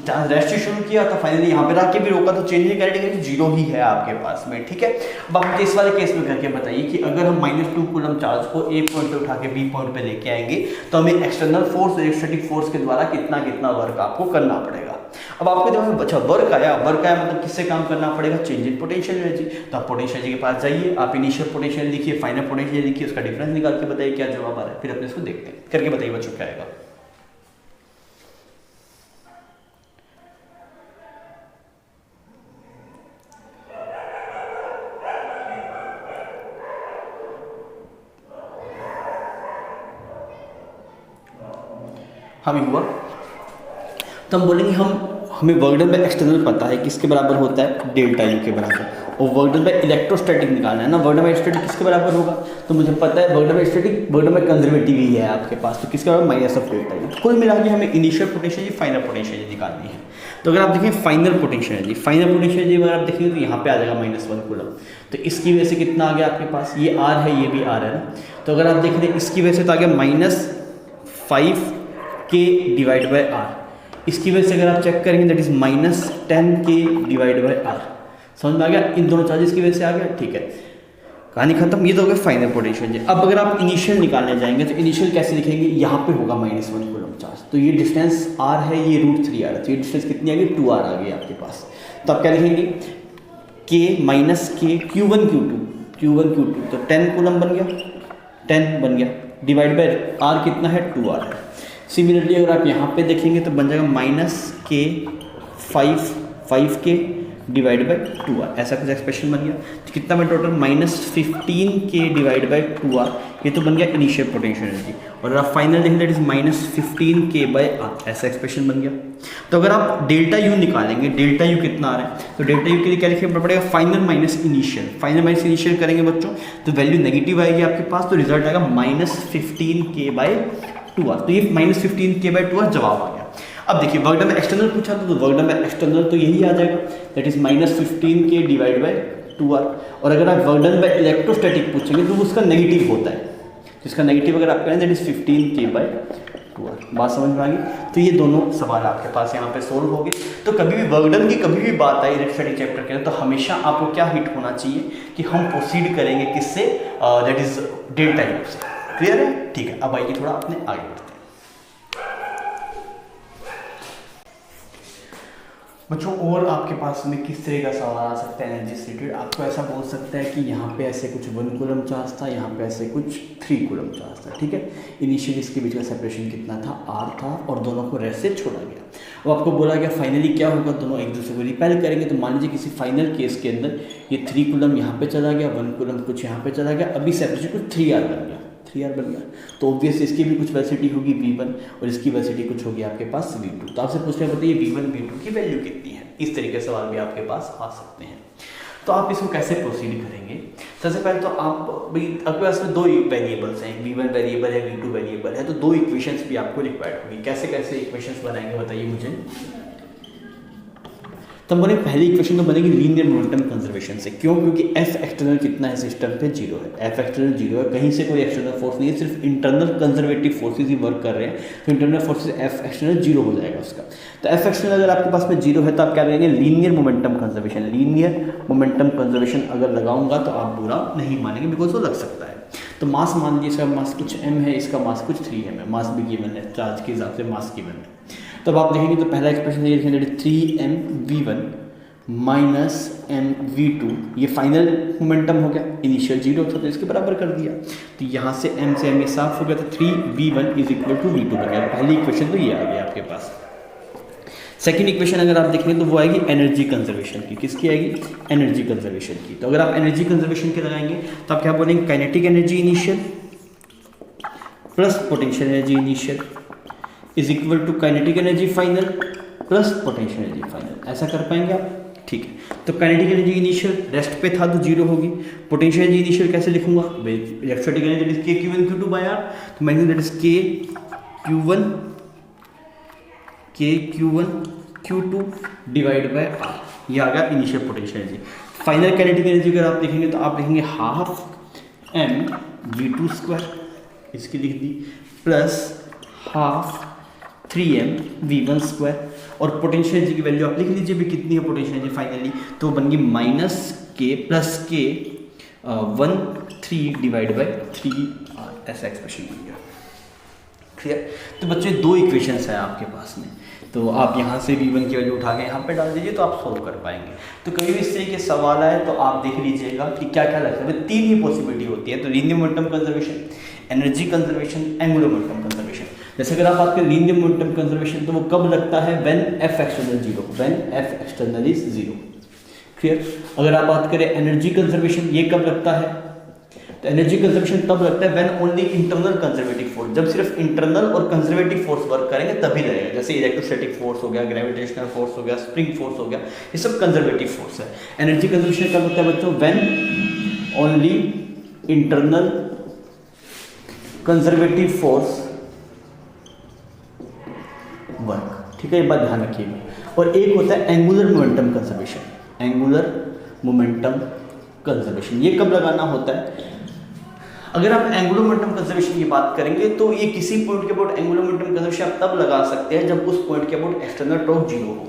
रेस्ट शुरू किया था, फाइनली यहाँ पे रख के भी रोका, तो चेंज नहीं करेंगे, जीरो ही है आपके पास में, ठीक है। अब आप मुझे इस वाले केस में करके बताइए कि अगर हम -2 कूलम चार्ज को ए पॉइंट पे उठा के बी पॉइंट पे लेके आएंगे तो हमें एक्सटर्नल फोर्स, इलेक्ट्रोस्टैटिक फोर्स के द्वारा कितना वर्क आपको करना पड़ेगा। अब आपको जब अच्छा वर्क आया मतलब किससे काम करना पड़ेगा, चेंज इन पोटेंशियल एनर्जी। तो आप पोटेंशियल एनर्जी के पास जाइए, आप इनिशियल पोटेंशियल लिखिए, फाइनल पोटेंशियल लिखिए, उसका डिफरेंस निकाल के बताइए क्या जवाब आ रहा है, फिर अपने इसको देखते हैं, करके बताइए बच्चों क्या आएगा। हमें हुआ तो हम बोलेंगे हमें वर्क डन बाय एक्सटर्नल पता है किसके बराबर होता है, डेल्टा यू के बराबर, और वर्क डन बाय इलेक्ट्रोस्टैटिक निकालना है ना, वर्क डन बाय स्टैटिक किसके बराबर होगा, तो मुझे पता है work done by static, work done by conservative ही है आपके पास, तो किसके बराबर, माइनस ऑफ डेल्टा यू। कुल मिला के हमें इनिशियल पोटेंशियल फाइनल पोटेंशियल निकालनी है। तो अगर आप देखें फाइनल पोटेंशियल अगर आप देखेंगे तो यहाँ पे आ जाएगा -1 कूलम, तो इसकी वजह से कितना आ गया आपके पास, ये आर है, ये भी आर है ना, तो अगर आप देख रहे हैं इसकी वजह से तो आ गया -5K डिवाइड बाय आर, इसकी वजह से अगर आप चेक करेंगे that is -10K divide by R. समझ में आ गया, इन दोनों चार्जेस की वजह से आ गया, ठीक है, कहानी खत्म। ये तो हो गया फाइनल पोटेंशियल। अब अगर आप इनिशियल निकालने जाएंगे तो इनिशियल कैसे लिखेंगे, यहाँ पे होगा -1 कूलम चार्ज, तो ये डिस्टेंस r है, ये √3r है, तो ये डिस्टेंस कितनी आ गई, 2r आ गई आपके पास। तो आप क्या लिखेंगे, K Q1 Q2, तो 10 कूलम बन गया, डिवाइड बाय r कितना है, 2r है। सिमिलरली अगर आप यहाँ पे देखेंगे तो बन जाएगा -5K डिवाइड बाय 2r, ऐसा कुछ एक्सप्रेशन बन गया। तो कितना में total, -15K divide by 2r, ये तो बन गया इनिशियल पोटेंशियल एनर्जी। और अगर आप फाइनल देखें that is -15K by r, ऐसा एक्सप्रेशन बन गया। तो अगर आप डेल्टा यू निकालेंगे, डेल्टा यू कितना आ रहा है, तो डेल्टा यू के लिए क्या लिखना पड़ेगा, फाइनल माइनस इनिशियल करेंगे बच्चों, तो वैल्यू नेगेटिव आएगी आपके पास, तो रिजल्ट आएगा -15K बाय 2r, तो ये -15K बाय 2r जवाब आ गया। अब देखिए वर्क डन बाय एक्सटर्नल पूछा तो वर्क डन बाय एक्सटर्नल तो यही आ जाएगा, that is -15K divide by 2r। और अगर आप वर्क डन बाय इलेक्ट्रोस्टैटिक पूछेंगे तो उसका नेगेटिव होता है, तो इसका नेगेटिव अगर आप करें that is 15K bye 2r। बात समझ में आ गई। तो ये दोनों सवाल आपके पास यहाँ पे सोल्व हो गए। तो कभी भी वर्क डन की कभी भी बात आई इलेक्ट्रोस्टैटिक चैप्टर के, तो हमेशा आपको क्या हिट होना चाहिए कि हम प्रोसीड करेंगे किससे, दैट इज डेल्टा यू से। क्लियर है, ठीक है। अब आइए थोड़ा अपने आगे बढ़ते हैं बच्चों। और आपके पास में किस तरह का सवाल आ सकता है एनर्जी से रिलेटेड, आपको ऐसा बोल सकता है कि यहाँ पे ऐसे कुछ 1 कूलम चार्ज था, यहाँ पे ऐसे कुछ 3 कूलम चार्ज था, ठीक है। इनिशियली इसके बीच का सेपरेशन कितना था, r था, और दोनों को रेस्ट से छोड़ा गया। अब आपको बोला गया फाइनली क्या होगा, दोनों एक दूसरे को रिपेल करेंगे। तो मान लीजिए किसी फाइनल केस के अंदर ये 3 कूलम यहाँ पे चला गया, 1 कूलम कुछ यहाँ पे चला गया, अभी सेपरेशन कुछ 3r बन गया, तो ऑब्वियसली इसकी भी कुछ वेलोसिटी होगी v1 और इसकी वेलोसिटी कुछ होगी आपके पास v2। तो आपसे पूछ रहे बताइए v1 v2 की वैल्यू कितनी है। इस तरीके से सवाल भी आपके पास आ सकते हैं। तो आप इसको कैसे प्रोसीड करेंगे, सबसे पहले तो आपके पास में 2 वेरिएबल्स हैं, v1 वेरिएबल है, v2 वेरिएबल है, तो 2 इक्वेशंस भी आपको रिक्वायर्ड होगी। कैसे इक्वेशंस बनाएंगे बताइए मुझे। तो हमारी पहली इक्वेशन तो बनेगी लीनियर मोमेंटम कंजर्वेशन से। क्यों, क्योंकि एफ एक्सटर्नल कितना है सिस्टम पे, 0 है। एफ एक्सटर्नल 0 है, कहीं से कोई एक्सटर्नल फोर्स नहीं है, सिर्फ इंटरनल कंजर्वेटिव फोर्सेज ही वर्क कर रहे हैं, तो इंटरनल फोर्सेज एफ एक्सटर्नल 0 हो जाएगा उसका। तो एफ एक्सटर्नल अगर आपके पास में 0 है तो आप क्या करेंगे, लीनियर मोमेंटम कंजर्वेशन अगर लगाऊंगा तो आप बुरा नहीं मानेंगे, बिकॉज वो लग सकता है। तो मास मान लीजिए इसका मास कुछ m है, इसका मास कुछ 3m है, मास भी गिवन है, चार्ज के हिसाब से मास गिवन है। तब आप देखेंगे तो पहला एक्सप्रेशन ये लिखेंगे 3mv1 माइनस mv2, ये फाइनल मोमेंटम हो गया, इनिशियल 0 था तो इसके बराबर कर दिया। तो यहाँ से m से m ये साफ हो गया, तो 3v1 is equal to v2 बन गया। पहली इक्वेशन तो ये आ गया आपके पास। सेकेंड इक्वेशन अगर आप देखेंगे तो वो आएगी एनर्जी कंजर्वेशन की। किसकी आएगी, एनर्जी कंजर्वेशन की। तो अगर आप एनर्जी कंजर्वेशन के लगाएंगे तो आप क्या बोलेंगे, kinetic energy initial plus potential energy initial is equal to kinetic energy final plus potential energy final. ऐसा कर पाएंगे आप, ठीक है, तो काइनेटिक एनर्जी इनिशियल रेस्ट पे था तो जीरो होगी। पोटेंशियल एनर्जी इनिशियल कैसे लिखूंगा, इलेक्ट्रोस्टैटिक एनर्जी दैट इज के Q1 Q2 बाय R, तो मैं दैट इज के Q1 Q2 divide by R, ये आ गया initial potential energy. Final kinetic energy अगर आप देखेंगे तो आप लिखेंगे हाफ mv2 इसकी लिख दी प्लस हाफ 3mv1 और पोटेंशियल एनर्जी की वैल्यू आप लिख लीजिए भी कितनी है पोटेंशियल एनर्जी फाइनली, तो बन गई माइनस के प्लस के 1/3 डिवाइड बाई 3R, ऐसा एक्सप्रेशन बन गया। क्लियर। तो बच्चे दो इक्वेशंस हैं आपके पास में, तो आप यहाँ से v1 की वैल्यू उठा के यहाँ पे डाल दीजिए तो आप सोल्व कर पाएंगे। तो कभी भी इस तरह के सवाल आए तो आप देख लीजिएगा कि क्या क्या लगता है। तीन ही पॉसिबिलिटी होती है, तो linear momentum conservation, energy conservation, angular momentum conservation. जैसे अगर आप बात करें लीनियर मोमेंटम कंजर्वेशन तो वो कब लगता है, when F external zero, when F external is zero. Clear. अगर आप बात करें एनर्जी कंजर्वेशन, ये कब लगता है, तो एनर्जी कंजर्वेशन तब लगता है when only internal conservative force, जब सिर्फ इंटरनल और कंजर्वेटिव फोर्स वर्क करेंगे तभी लगेगा। जैसे इलेक्ट्रोस्टैटिक फोर्स हो गया, ग्रेविटेशनल फोर्स हो गया, स्प्रिंग फोर्स हो गया, ये सब कंजर्वेटिव फोर्स है। एनर्जी कंजर्वेशन कब होता है बच्चों, when only internal conservative force work. ठीक है, ये बात ध्यान रखिएगा। और एक होता है angular momentum conservation, angular momentum conservation, ये कब लगाना होता है, अगर आप एंगुलर मोमेंटम कंजर्वेशन की बात करेंगे तो ये किसी पॉइंट के अबाउट एंगुलर मोमेंटम कंजर्वेशन आप तब लगा सकते हैं जब उस पॉइंट के अबाउट एक्सटर्नल टॉर्क जीरो हो।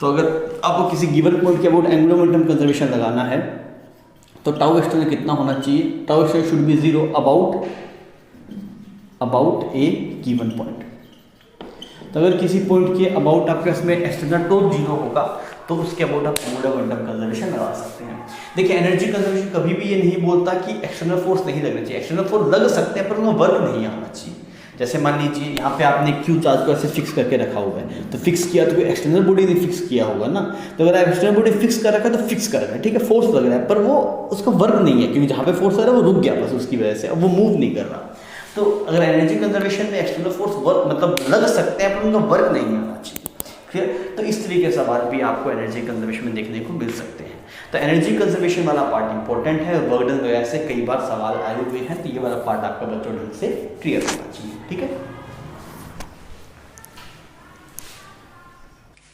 तो अगर आपको किसी गिवन पॉइंट के अबाउट एंगुलर मोमेंटम कंजर्वेशन लगाना है तो टाउ एक्सटर्नल कितना होना चाहिए, tau external should be zero about A given point. तो अगर किसी पॉइंट के अबाउट आपके इसमें एक्सटर्नल टॉर्क जीरो होगा तो उसके अबाउट आप एंगुलर मोमेंटम कंजर्वेशन लगा सकते हैं। देखिए एनर्जी कंजर्वेशन कभी भी ये नहीं बोलता कि एक्सटर्नल फोर्स नहीं लगना चाहिए, एक्सटर्नल फोर्स लग सकते हैं पर उनका वर्क नहीं आना चाहिए। जैसे मान लीजिए यहाँ पे आपने क्यू चार्ज को ऐसे फिक्स करके रखा हुआ है, तो फिक्स किया तो कोई एक्सटर्नल बॉडी ने फिक्स किया होगा ना, तो अगर आप एक्सटर्नल बॉडी फिक्स कर रखा है तो फिक्स कर रखा है, ठीक है, फोर्स लग रहा है पर वो उसका वर्क नहीं है, क्योंकि जहाँ पे फोर्स आ रहा है वो रुक गया बस उसकी वजह से, अब वो मूव नहीं कर रहा। तो अगर एनर्जी कंजर्वेशन में एक्सटर्नल फोर्स वर्क मतलब लग सकते हैं पर उनका वर्क नहीं आना चाहिए। क्लियर। तो इस तरीके के सवाल भी आपको एनर्जी कंजर्वेशन में देखने को मिल सकते हैं। तो एनर्जी कंजर्वेशन वाला पार्ट इंपॉर्टेंट है, वर्कडन वगैरह से कई बार सवाल आए हुए हैं, तो ये वाला पार्ट आपका बच्चों ढंग से क्लियर होना चाहिए। ठीक है।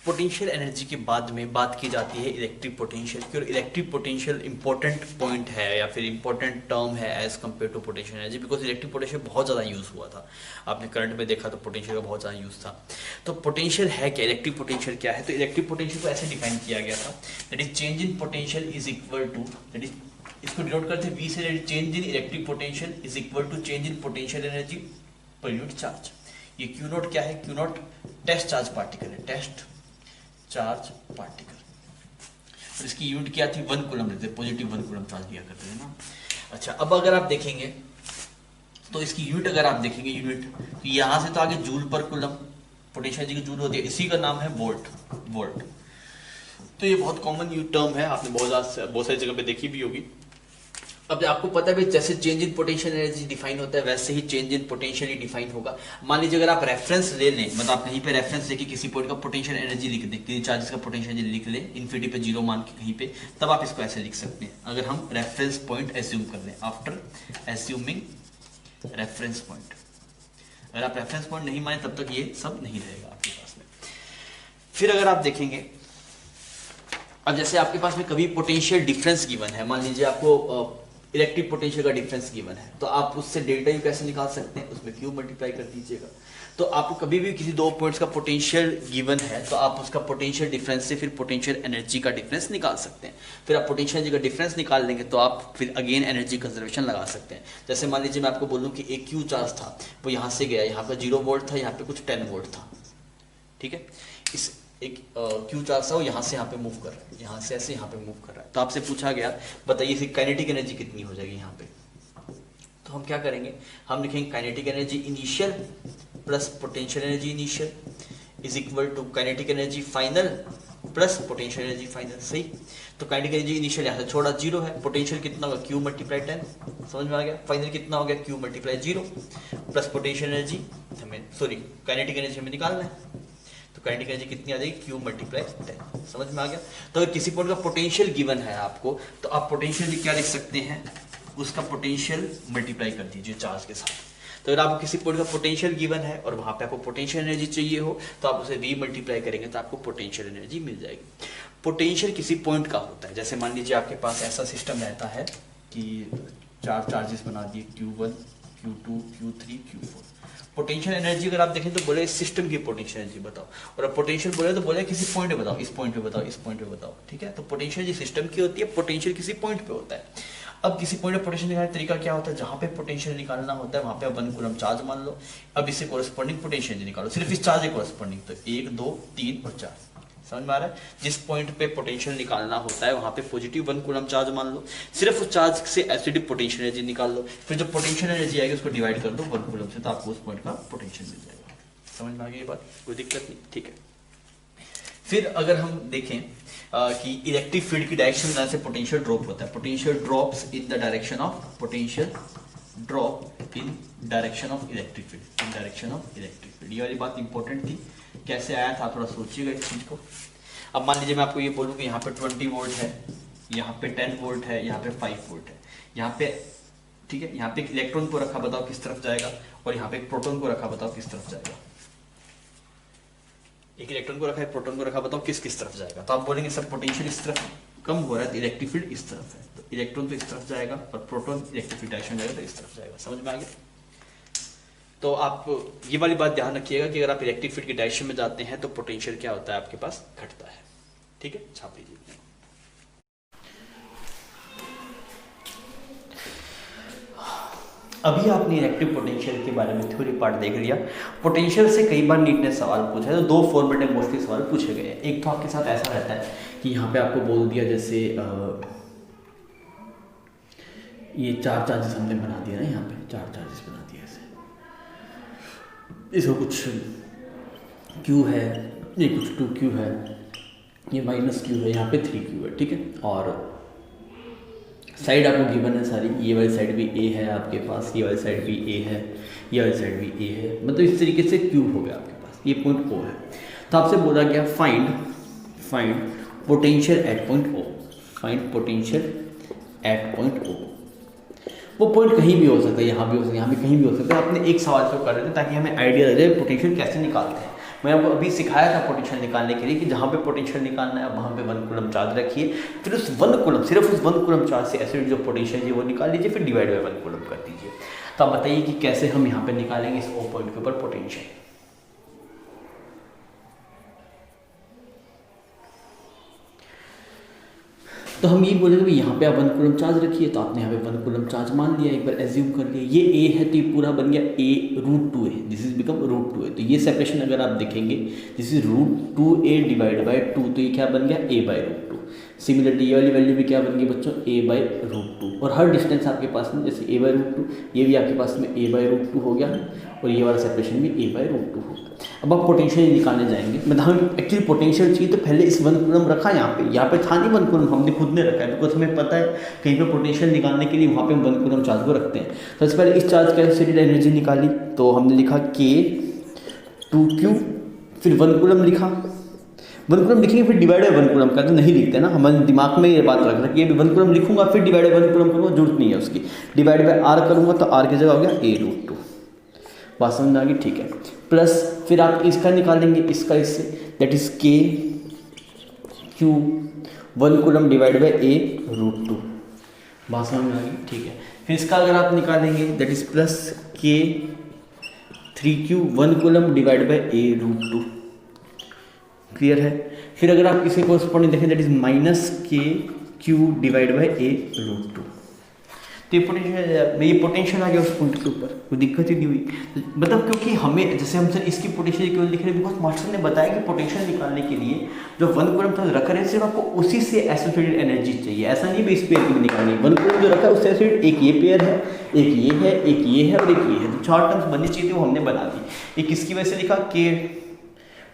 पोटेंशियल एनर्जी के बाद में बात की जाती है इलेक्ट्रिक पोटेंशियल की, और इलेक्ट्रिक पोटेंशियल इंपॉर्टेंट पॉइंट है या फिर इंपॉर्टेंट टर्म है as compare to potential energy, because electric potential बहुत ज़्यादा यूज़ हुआ था। आपने करंट में देखा तो पोटेंशियल का बहुत ज़्यादा यूज़ था। तो पोटेंशियल है क्या, इलेक्ट्रिक पोटेंशियल क्या है, तो इलेक्ट्रिक पोटेंशियल को ऐसे डिफाइन किया गया था, that is change in potential is equal to, that is इसको डिनोट करते हैं वी से, change in electric potential is equal to change in potential energy per unit charge. ये क्यू नॉट क्या है, Q naught test charge particle है, test charge particle, और इसकी यूनिट क्या थी, 1 कूलम लेते, पॉजिटिव 1 कूलम चार्ज दिया करते हैं ना। अच्छा, अब अगर आप देखेंगे तो इसकी यूनिट अगर आप देखेंगे यूनिट, तो यहां से तो आगे जूल पर कूलम, पोटेंशियल एनर्जी की जूल होती है, इसी का नाम है वोल्ट। तो ये बहुत कॉमन टर्म है, आपने बहुत सारी जगह पे देखी भी होगी। अब आपको पता है जैसे change in potential energy define होता है वैसे ही चेंज इन पोटेंशियल डिफाइन होगा। मान लीजिए अगर आप रेफरेंस ले लें, मतलब आप कहीं पे रेफरेंस लेके किसी पॉइंट का पोटेंशियल एनर्जी लिख दें, किसी चार्जेस का पोटेंशियल एनर्जी लिख लें इन्फिनिटी पे जीरो मान के कहीं पे, तब आप इसको ऐसे लिख सकते हैं। अगर हम रेफरेंस पॉइंट एज्यूम कर लें, आफ्टर एज्यूमिंग रेफरेंस पॉइंट, अगर आप रेफरेंस पॉइंट नहीं माने तब तक ये सब नहीं रहेगा आपके पास में। फिर अगर आप देखेंगे, अब जैसे आपके पास में कभी पोटेंशियल डिफरेंस गिवन है, मान लीजिए आपको इलेक्ट्रिक पोटेंशियल का डिफरेंस गिवन है, तो आप उससे डेल्टा यू कैसे निकाल सकते हैं, उसमें क्यू मल्टीप्लाई कर दीजिएगा। तो आपको कभी भी किसी दो पॉइंट्स का पोटेंशियल गिवन है तो आप उसका पोटेंशियल डिफरेंस से फिर पोटेंशियल एनर्जी का डिफरेंस निकाल सकते हैं। फिर आप पोटेंशियल एनर्जी का डिफरेंस निकाल लेंगे तो आप फिर अगेन एनर्जी कंजर्वेशन लगा सकते हैं। जैसे मान लीजिए मैं आपको बोलूँ कि एक क्यू चार्ज था, वो यहाँ से गया, यहाँ पर 0 वोल्ट था, यहाँ पे कुछ 10 वोल्ट था, ठीक है। इस एक क्यू चार्ज था, वो यहाँ से यहाँ पे मूव कर रहा है, यहाँ से ऐसे यहाँ पे मूव कर रहा है। तो आपसे पूछा गया बताइए फिर काइनेटिक एनर्जी कितनी हो जाएगी यहाँ पे, तो हम क्या करेंगे, हम लिखेंगे kinetic energy initial plus potential energy initial is equal to kinetic energy final plus potential energy final. सही। तो काइनेटिक एनर्जी इनिशियल यहाँ से छोड़ा 0 है, पोटेंशियल कितना होगा क्यू मल्टीप्लाई 10, समझ में आ गया। फाइनल कितना हो गया Q multiply 0 plus potential energy हमें, सॉरी काइनेटिक एनर्जी हमें निकालना है, तो काइनेटिक एनर्जी कितनी आ जाएगी, क्यू मल्टीप्लाई 10। समझ में आ गया। तो अगर किसी पॉइंट का पोटेंशियल गिवन है आपको, तो आप पोटेंशियल क्या लिख सकते हैं, उसका पोटेंशियल मल्टीप्लाई कर दीजिए चार्ज के साथ। तो अगर आपको किसी पॉइंट का पोटेंशियल गिवन है और वहां पे आपको पोटेंशियल एनर्जी चाहिए हो, तो आप उसे v मल्टीप्लाई करेंगे तो आपको पोटेंशियल एनर्जी मिल जाएगी। पोटेंशियल किसी पॉइंट का होता है, जैसे मान लीजिए आपके पास ऐसा सिस्टम रहता है कि 4 चार्जेस बना दिए, Q1 Q2 Q3 Q4। Potential energy अगर आप देखें तो बोले इस सिस्टम की पोटेंशियल एनर्जी बताओ, और अब पोटेंशियल बोले तो बोले किसी पॉइंट पे बताओ, इस पॉइंट पे बताओ, इस पॉइंट पे बताओ, ठीक है। तो पोटेंशियल जी सिस्टम की होती है, पोटेंशियल किसी पॉइंट पे होता है। अब किसी पॉइंट पे पोटेंशियल निकालने का तरीका क्या होता है, जहां पे पोटेंशियल निकालना होता है वहां पे 1 कूलम चार्ज मान लो। अब इससे कोरेस्पॉन्डिंग पोटेंशियल निकालो, सिर्फ इस चार्ज के कोरेस्पॉन्डिंग, तो 1 2 3 और 4। समझ में आ रहा है। जिस पॉइंट पे पोटेंशियल निकालना होता है वहां पे पॉजिटिव 1 कूलम चार्ज मान लो, सिर्फ उस चार्ज से एसिडिक पोटेंशियल एनर्जी निकाल लो, फिर जो पोटेंशियल एनर्जी आएगी उसको डिवाइड कर दो 1 कूलम से, तो आपको उस पॉइंट का पोटेंशियल मिल जाएगा। समझ में आ गई ये बात, कोई दिक्कत नहीं, ठीक है। फिर अगर हम देखें कि इलेक्ट्रिक फील्ड की डायरेक्शन में से पोटेंशियल ड्रॉप होता है, potential drops in the direction of, potential drop in direction of electric field, in direction of electric field. ये वाली बात इंपॉर्टेंट थी, कैसे आया था थोड़ा सोचिएगा इस चीज को। अब मान लीजिए मैं आपको ये बोलूँ कि यहाँ पे 20 वोल्ट है, यहाँ पे 10 वोल्ट है, यहाँ पे 5 वोल्ट है, यहाँ पे ठीक है, यहाँ पे एक इलेक्ट्रॉन को रखा, बताओ किस तरफ जाएगा, और यहाँ पे एक प्रोटॉन को रखा, बताओ किस तरफ जाएगा। एक इलेक्ट्रॉन को रखा है, प्रोटॉन को रखा, बताओ किस किस तरफ जाएगा। तो आप बोलेंगे सब पोटेंशियल इस तरफ कम हो रहा है, तो इलेक्ट्रिक फील्ड इस तरफ है, तो इलेक्ट्रॉन तो इस तरफ जाएगा और प्रोटॉन इलेक्ट्रिक फील्ड डायरेक्शन जाएगा तो इस तरफ जाएगा। समझ में आ गया। तो आप ये वाली बात ध्यान रखिएगा कि अगर आप इलेक्ट्रिक फील्ड की डायरेक्शन में जाते हैं तो पोटेंशियल क्या होता है आपके पास, घटता है। ठीक है, छाप लीजिए। अभी आपने इलेक्ट्रिक पोटेंशियल के बारे में थ्योरी पार्ट देख लिया। पोटेंशियल से कई बार नीट ने सवाल पूछा है, तो 2 फॉर्मेट में मोस्टली सवाल पूछे गए हैं। एक तो आपके साथ ऐसा रहता है कि यहाँ पे आपको बोल दिया, जैसे ये 4 चार्जेस हमने बना दिया ना, यहाँ पे 4 चार्जेस बना दिया ऐसे, इसको कुछ Q है, ये कुछ 2Q है, ये -Q है, यहाँ पे 3Q है, ठीक है। और साइड आपको गिवन है सारी, ये वाली साइड भी A है आपके पास, ये वाली साइड भी A है, ये वाली साइड भी A है, मतलब इस तरीके से Q हो गया आपके पास, ये पॉइंट O है। तो आपसे बोला गया find potential at point O, find potential at point O। वो पॉइंट कहीं भी हो सकता है, यहाँ भी हो सकता है, यहाँ भी कहीं भी हो सकता है। आपने एक सवाल को कर रहे थे ताकि हमें आइडिया रहे पोटेंशियल कैसे निकालते हैं। मैंने आपको अभी सिखाया था पोटेंशियल निकालने के लिए कि जहाँ पे पोटेंशियल निकालना है वहाँ पे 1 कूलम चार्ज रखिए, फिर उस 1 कूलम, सिर्फ उस 1 कूलम चार्ज से एसिड जो पोटेंशियल है वो निकाल लीजिए, फिर डिवाइड बाय 1 कूलम कर दीजिए। तो आप बताइए कि कैसे हम यहाँ पे निकालेंगे इस O पॉइंट के ऊपर पोटेंशियल। तो हम ये बोलेंगे कि यहाँ पे आप 1 कूलम चार्ज रखिए, तो आपने यहाँ पे 1 कूलम चार्ज मान लिया, एक बार एज्यूम कर लिया। ये A है तो ये पूरा बन गया A√2A, this is become √2A। तो ये सेपरेशन अगर आप देखेंगे, this is √2A divide by 2, तो ये क्या बन गया A/√2। सिमिलरली ये वाली वैल्यू भी क्या बन गई बच्चों, A/√2। और हर डिस्टेंस आपके पास में जैसे A/√2, ये भी आपके पास में A/√2 हो गया, और ये वाला सेपरेशन भी A/√2 हो गया। अब आप पोटेंशियल निकालने जाएंगे, मतलब हमें एक्चुअली पोटेंशियल चाहिए, तो पहले इस 1 कूलम रखा यहाँ पे था नहीं 1 कूलम, हमने खुद ने रखा है, बिकॉज हमें पता है कहीं पे पोटेंशियल निकालने के लिए वहाँ पे हम 1 कूलम चार्ज को रखते हैं। तो सबसे पहले इस चार्ज का एसिड एनर्जी निकाली, तो हमने लिखा K 2Q, फिर 1 कूलम लिखा, 1 कूलम लिखेंगे फिर डिवाइड बाय 1 कूलम का तो नहीं लिखते ना, हमारे दिमाग में ये बात रख रहा है कि 1 कूलम लिखूंगा फिर डिवाइड बाय 1 कूलम करूँगा, जरूरत नहीं है उसकी। डिवाइड बाय R करूँगा तो R की जगह हो गया A√2। बात समझ में आ गई, ठीक है। प्लस फिर आप इसका निकालेंगे, इसका इससे, that is K Q 1 coulomb divide by A√2। बात समझ में आ गई, ठीक है। फिर इसका अगर आप निकालेंगे, that is plus K 3Q 1 coulomb divide by A√2। Clear है। फिर अगर आप इसे कोरेस्पॉन्डिंग देखें, that is -KQ divide by A√2। तो ये पोटेंशियल आ गया उस पॉइंट के ऊपर, कोई दिक्कत ही नहीं हुई। मतलब क्योंकि हमें, जैसे हम सर इसकी पोटेंशियल क्यों लिख रहे हैं, बिकॉज मास्टर ने बताया कि पोटेंशियल निकालने के लिए जो 1 कूलम चार्ज रख रहे हैं, सिर्फ आपको उसी से एसोसिएटेड एनर्जी चाहिए। ऐसा नहीं भी इस पेयर की भी निकालनी है, 1 कूलम जो रखा है उससे एसोसिएटेड एक ये पेयर है, एक ये है, एक ये है और एक ये है, तो 4 टर्म्स बननी चाहिए थी, वो हमने बना दी। एक किसकी वजह से लिखा, K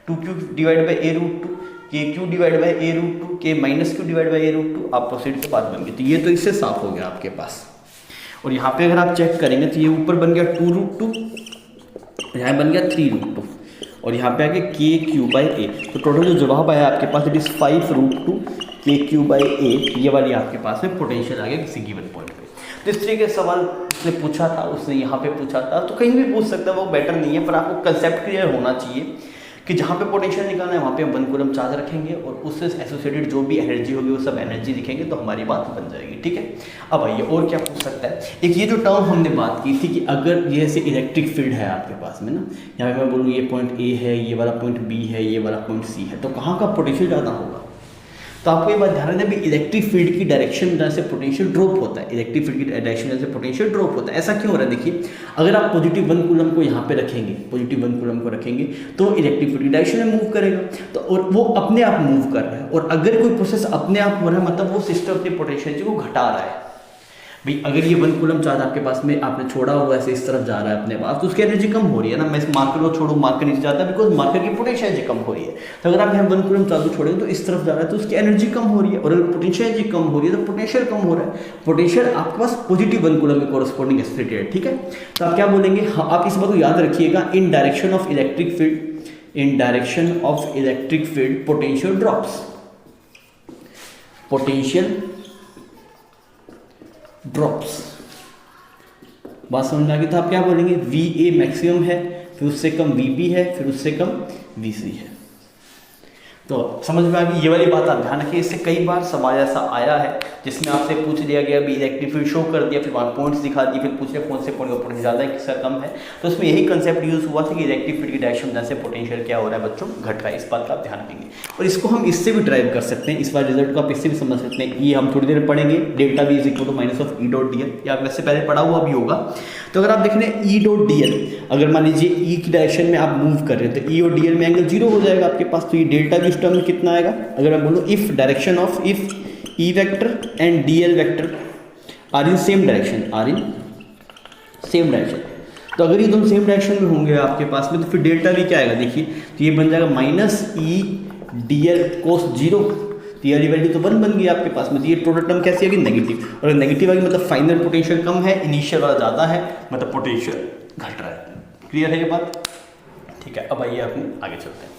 2Q divide by A√2, KQ divide by A√2, K -Q divide by A√2, आप प्रोसीड के बाद बन गए। तो ये तो इससे साफ हो गया आपके पास। और यहाँ पे अगर आप चेक करेंगे तो ये ऊपर बन गया 2√2, यहाँ बन गया 3√2, और यहाँ पे आगे के क्यू बाई ए। तो टोटल जो जवाब आया आपके पास इट इज़ 5√2 के क्यू बाई ए, ये वाली आपके पास में पोटेंशियल आ गया किसी गिवन पॉइंट पे। तो इस तरीके के सवाल उसने पूछा था, उसने यहाँ पे पूछा था, तो कहीं भी पूछ सकता है, वो बेटर नहीं है, पर आपको कंसेप्ट क्लियर होना चाहिए कि जहाँ पे पोटेंशियल निकालना है वहाँ पे हम 1 कूलम चार्ज रखेंगे और उससे एसोसिएटेड जो भी एनर्जी होगी वो सब एनर्जी लिखेंगे, तो हमारी बात बन जाएगी। ठीक है, अब आइए और क्या पूछ सकता है। एक ये जो टर्म हमने बात की थी कि अगर ये ऐसे इलेक्ट्रिक फील्ड है आपके पास में ना, यहाँ पे मैं बोलूँ ये पॉइंट ए है, ये वाला पॉइंट बी है, ये वाला पॉइंट सी है, तो कहाँ का पोटेंशियल ज़्यादा होगा। तो आपको ये बात ध्यान रखना है, इलेक्ट्रिक फील्ड की डायरेक्शन जहाँ से पोटेंशियल ड्रॉप होता है, इलेक्ट्रिक फील्ड की डायरेक्शन जहाँ से पोटेंशियल ड्रॉप होता है। ऐसा क्यों हो रहा है, देखिए अगर आप पॉजिटिव 1 कूलम को यहाँ पे रखेंगे, पॉजिटिव 1 कूलम को रखेंगे तो इलेक्ट्रिक फील्ड की डायरेक्शन में मूव करेगा, तो और वो अपने आप मूव कर रहा है। और अगर कोई प्रोसेस अपने आप हो रहा है मतलब वो सिस्टम अपनी पोटेंशियल को घटा रहा है। भाई अगर ये 1 कूलम चार्ज आपके पास में आपने छोड़ा और ऐसे इस तरफ जा रहा है अपने पास, तो उसकी एनर्जी कम हो रही है ना। मैं इस मार्कर को छोड़ूं, मार्कर नीचे जाता है बिकॉज मार्कर की पोटेंशियल एनर्जी कम हो रही है। तो अगर आप यहाँ 1 कूलम चार्ज को छोड़ेंगे तो इस तरफ जा रहा है तो उसकी एनर्जी कम हो रही है, और अगर पोटेंशियल एनर्जी कम हो रही है तो पोटेंशियल कम हो रहा है। पोटेंशियल आपके पास पॉजिटिव 1 कूलम में कोरस्पॉन्डिंग एसोसिएटेड है। ठीक है, तो आप क्या बोलेंगे, हाँ आप इस बात को याद रखिएगा, इन direction of electric field, in direction of electric field potential drops, potential drops. बात समझ में आ गई। तो आप क्या बोलेंगे, वी ए मैक्सिमम है, फिर उससे कम वी बी है, फिर उससे कम वी सी है। तो समझ में आ गई ये वाली बात, आप ध्यान रखिए। इससे कई बार सवाल ऐसा आया है जिसमें आपसे पूछ लिया गया भी इलेक्ट्रिक फील्ड शो कर दिया, फिर वहाँ पॉइंट्स दिखा दिए, फिर पूछ लिया कौन से पॉइंट का पोटेंशियल ज़्यादा है किसका कम है। तो उसमें यही कंसेप्ट यूज़ हुआ था कि इलेक्ट्रिक फील्ड की डायरेक्शन जैसे पोटेंशियल क्या हो रहा है बच्चों, घट रहा है। इस बात का आप ध्यान रखेंगे। और इसको हम इससे भी ड्राइव कर सकते हैं, इस बार रिजल्ट को आप इससे भी समझ सकते हैं। ये हम थोड़ी देर पढ़ेंगे, delta V is equal to minus of E dot d l, या वैसे पहले पढ़ा हुआ भी होगा। तो अगर आप देख रहे हैं ई डॉट डी एल, अगर मान लीजिए ई की डायरेक्शन में आप मूव कर रहे हैं तो ई और डी एल में एंगल 0 हो जाएगा आपके पास। तो ये डेल्टा वी इस टर्म में कितना आएगा, अगर मैं बोलूँ if direction of if E vector and d l vector are in same direction, are in same direction, तो अगर ये दोनों सेम डायरेक्शन में होंगे आपके पास में तो फिर डेल्टा वी क्या आएगा, देखिए तो ये बन जाएगा minus E D L cos 0। तो ये वाली वैल्यू तो 1 बन गई आपके पास में। तो ये टोटल टर्म कैसी आएगी, नेगेटिव। और नेगेटिव आएगी मतलब फाइनल पोटेंशियल कम है, इनिशियल वाला ज़्यादा है, मतलब पोटेंशियल घट रहा है। क्लियर है ये बात, ठीक है। अब आइए अपने आगे चलते हैं।